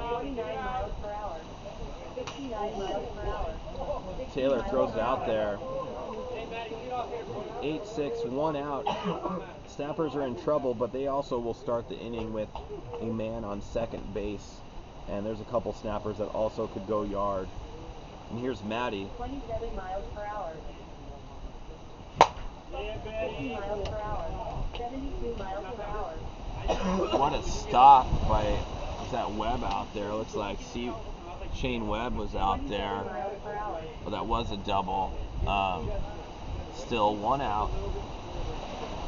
49 miles per hour. 59 miles per hour.
Taylor throws it out there. 8-6, 1 out. Snappers are in trouble, but they also will start the inning with a man on second base. And there's a couple snappers that also could go yard. And here's Maddie.
27 miles per hour. 50 miles per hour. 72 miles per hour.
What a stop by, is that Webb out there? Looks like Shane Webb was out there. But that was a double. Still 1 out.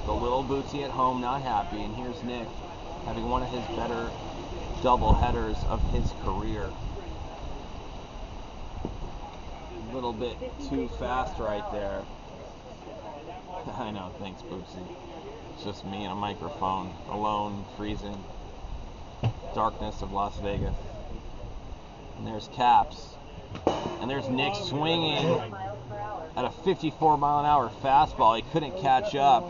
The little Bootsy at home not happy. And here's Nick having one of his better double headers of his career. A little bit too fast right there. I know, thanks Bootsy. It's just me and a microphone, alone, freezing, darkness of Las Vegas. And there's Caps. And there's Nick swinging at a 54-mile-an-hour fastball. He couldn't catch up.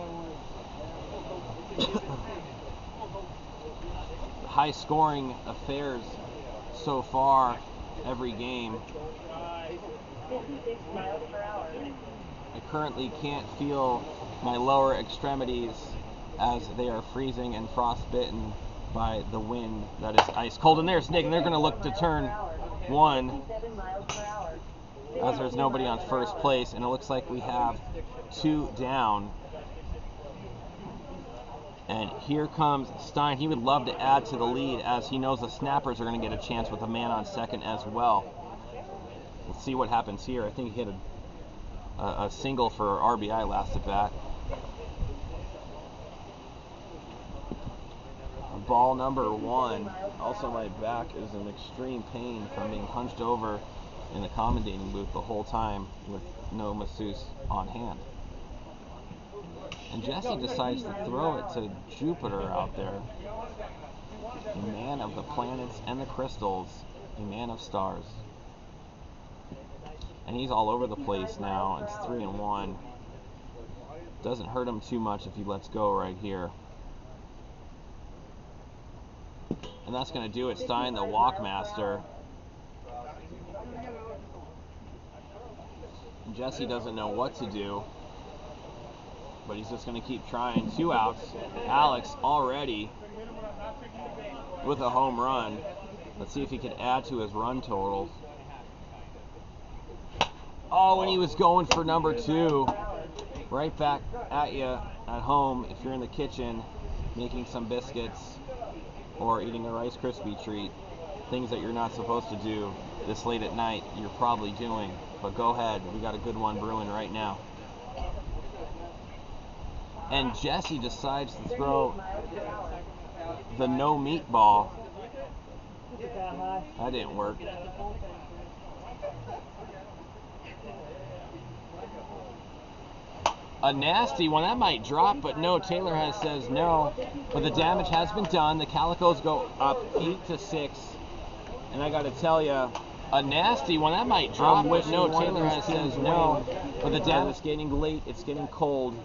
High-scoring affairs so far every game.
56 miles per hour.
I currently can't feel my lower extremities as they are freezing and frostbitten by the wind that is ice cold. And there's Nick, and they're going to look to turn 1
57 miles per hour.
as there's nobody on first place, and it looks like we have 2 down. And here comes Stein. He would love to add to the lead as he knows the snappers are going to get a chance with a man on second as well. Let's see what happens here. I think he hit a single for RBI last at bat. Ball number 1. Also, my back is in extreme pain from being hunched over in the commentating booth the whole time with no masseuse on hand. And Jesse decides to throw it to Jupiter out there. A man of the planets and the crystals. A man of stars. And he's all over the place now. It's 3-1. Doesn't hurt him too much if he lets go right here. And that's going to do it. Stein, the walk master. Jesse doesn't know what to do, but he's just going to keep trying. 2 outs. Alex already with a home run. Let's see if he can add to his run totals. Oh, and he was going for number 2. Right back at you at home if you're in the kitchen making some biscuits or eating a Rice Krispie treat. Things that you're not supposed to do this late at night, you're probably doing. But go ahead, we got a good one brewing right now. And Jesse decides to throw the no meatball. That didn't work. A nasty one, that might drop, but no, Taylor says no. But the damage has been done. The Calicos go up 8-6. And I gotta tell you, a nasty one, that might drop, but no, Taylor says no. But the damage is getting late, it's getting cold,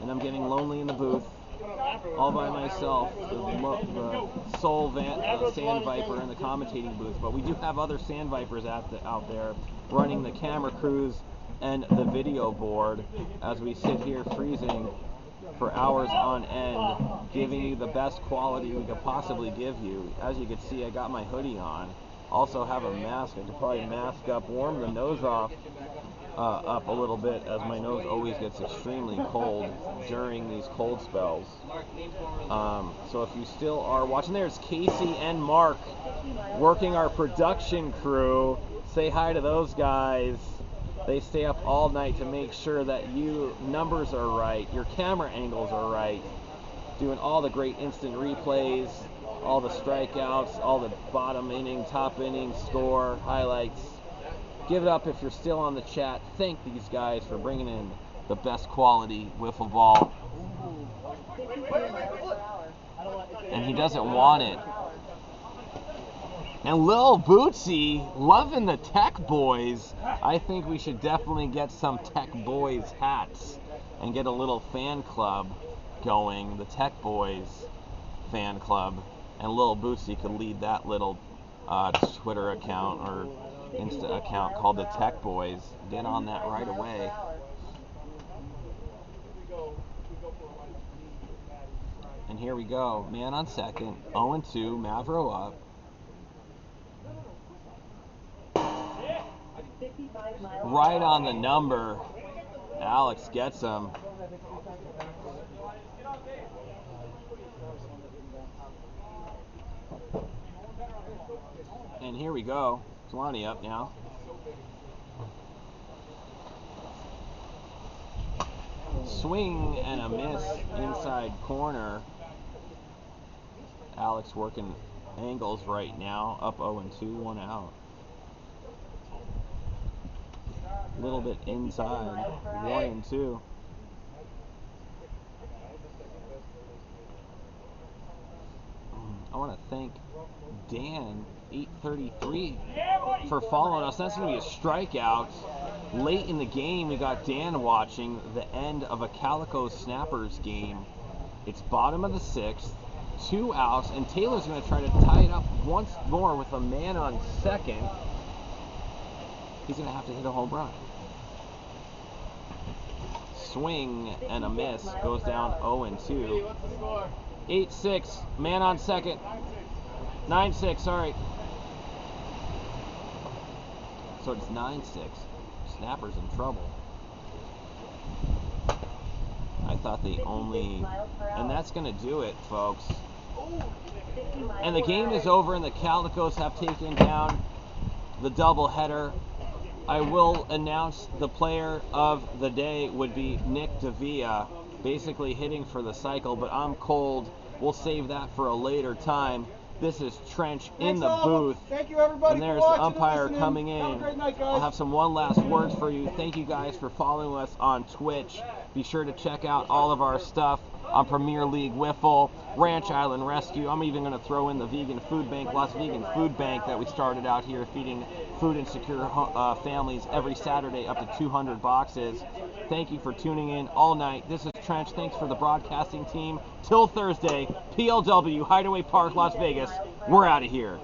and I'm getting lonely in the booth. All by myself, the sole Sand Viper in the commentating booth. But we do have other Sand Vipers out there running the camera crews and the video board as we sit here freezing for hours on end, giving you the best quality we could possibly give you. As you can see, I got my hoodie on. Also have a mask. I could probably mask up, warm the nose off up a little bit, as my nose always gets extremely cold during these cold spells. So if you still are watching, there's Casey and Mark working our production crew. Say hi to those guys. They stay up all night to make sure that your numbers are right, your camera angles are right, doing all the great instant replays, all the strikeouts, all the bottom inning, top inning, score, highlights. Give it up if you're still on the chat. Thank these guys for bringing in the best quality wiffle ball.
52 miles per hour.
And he doesn't want it. And Lil Bootsy loving the Tech Boys. I think we should definitely get some Tech Boys hats and get a little fan club going, the Tech Boys fan club. And Lil Bootsy could lead that little Twitter account or Insta account called the Tech Boys. Get on that right away. And here we go. Man on second. 0-2. Mavro up.
55 miles
Right on the number. Alex gets him. And here we go. Swanee up now. Swing and a miss inside corner. Alex working angles right now. Up 0-2, 1 out. A little bit inside. 1-2. I want to thank Dan 833 for following us. That's going to be a strikeout. Late in the game, we got Dan watching the end of a Calicos Snappers game. It's bottom of the 6th, 2 outs, and Taylor's going to try to tie it up once more with a man on second. He's going to have to hit a home run. Swing and a miss. Goes down 0-2. 8-6. Man on second. 9-6, sorry. So it's 9-6. Snapper's in trouble. I thought they only... And that's going to do it, folks. And the game is over, and the Calicos have taken down the doubleheader. I will announce the player of the day would be Nick Davia, basically hitting for the cycle, but I'm cold. We'll save that for a later time. This is Trench in the booth.
Thank you, everybody.
And there's the umpire coming in.
Have a great night, guys.
I'll have some one last words for you. Thank you guys for following us on Twitch. Be sure to check out all of our stuff on Premier League Wiffle, Ranch Island Rescue. I'm even going to throw in the Vegan Food Bank, Las Vegan Food Bank that we started out here, feeding food insecure families every Saturday, up to 200 boxes. Thank you for tuning in all night. This is Trench. Thanks for the broadcasting team. Till Thursday, PLW, Hideaway Park, Las Vegas. We're out of here.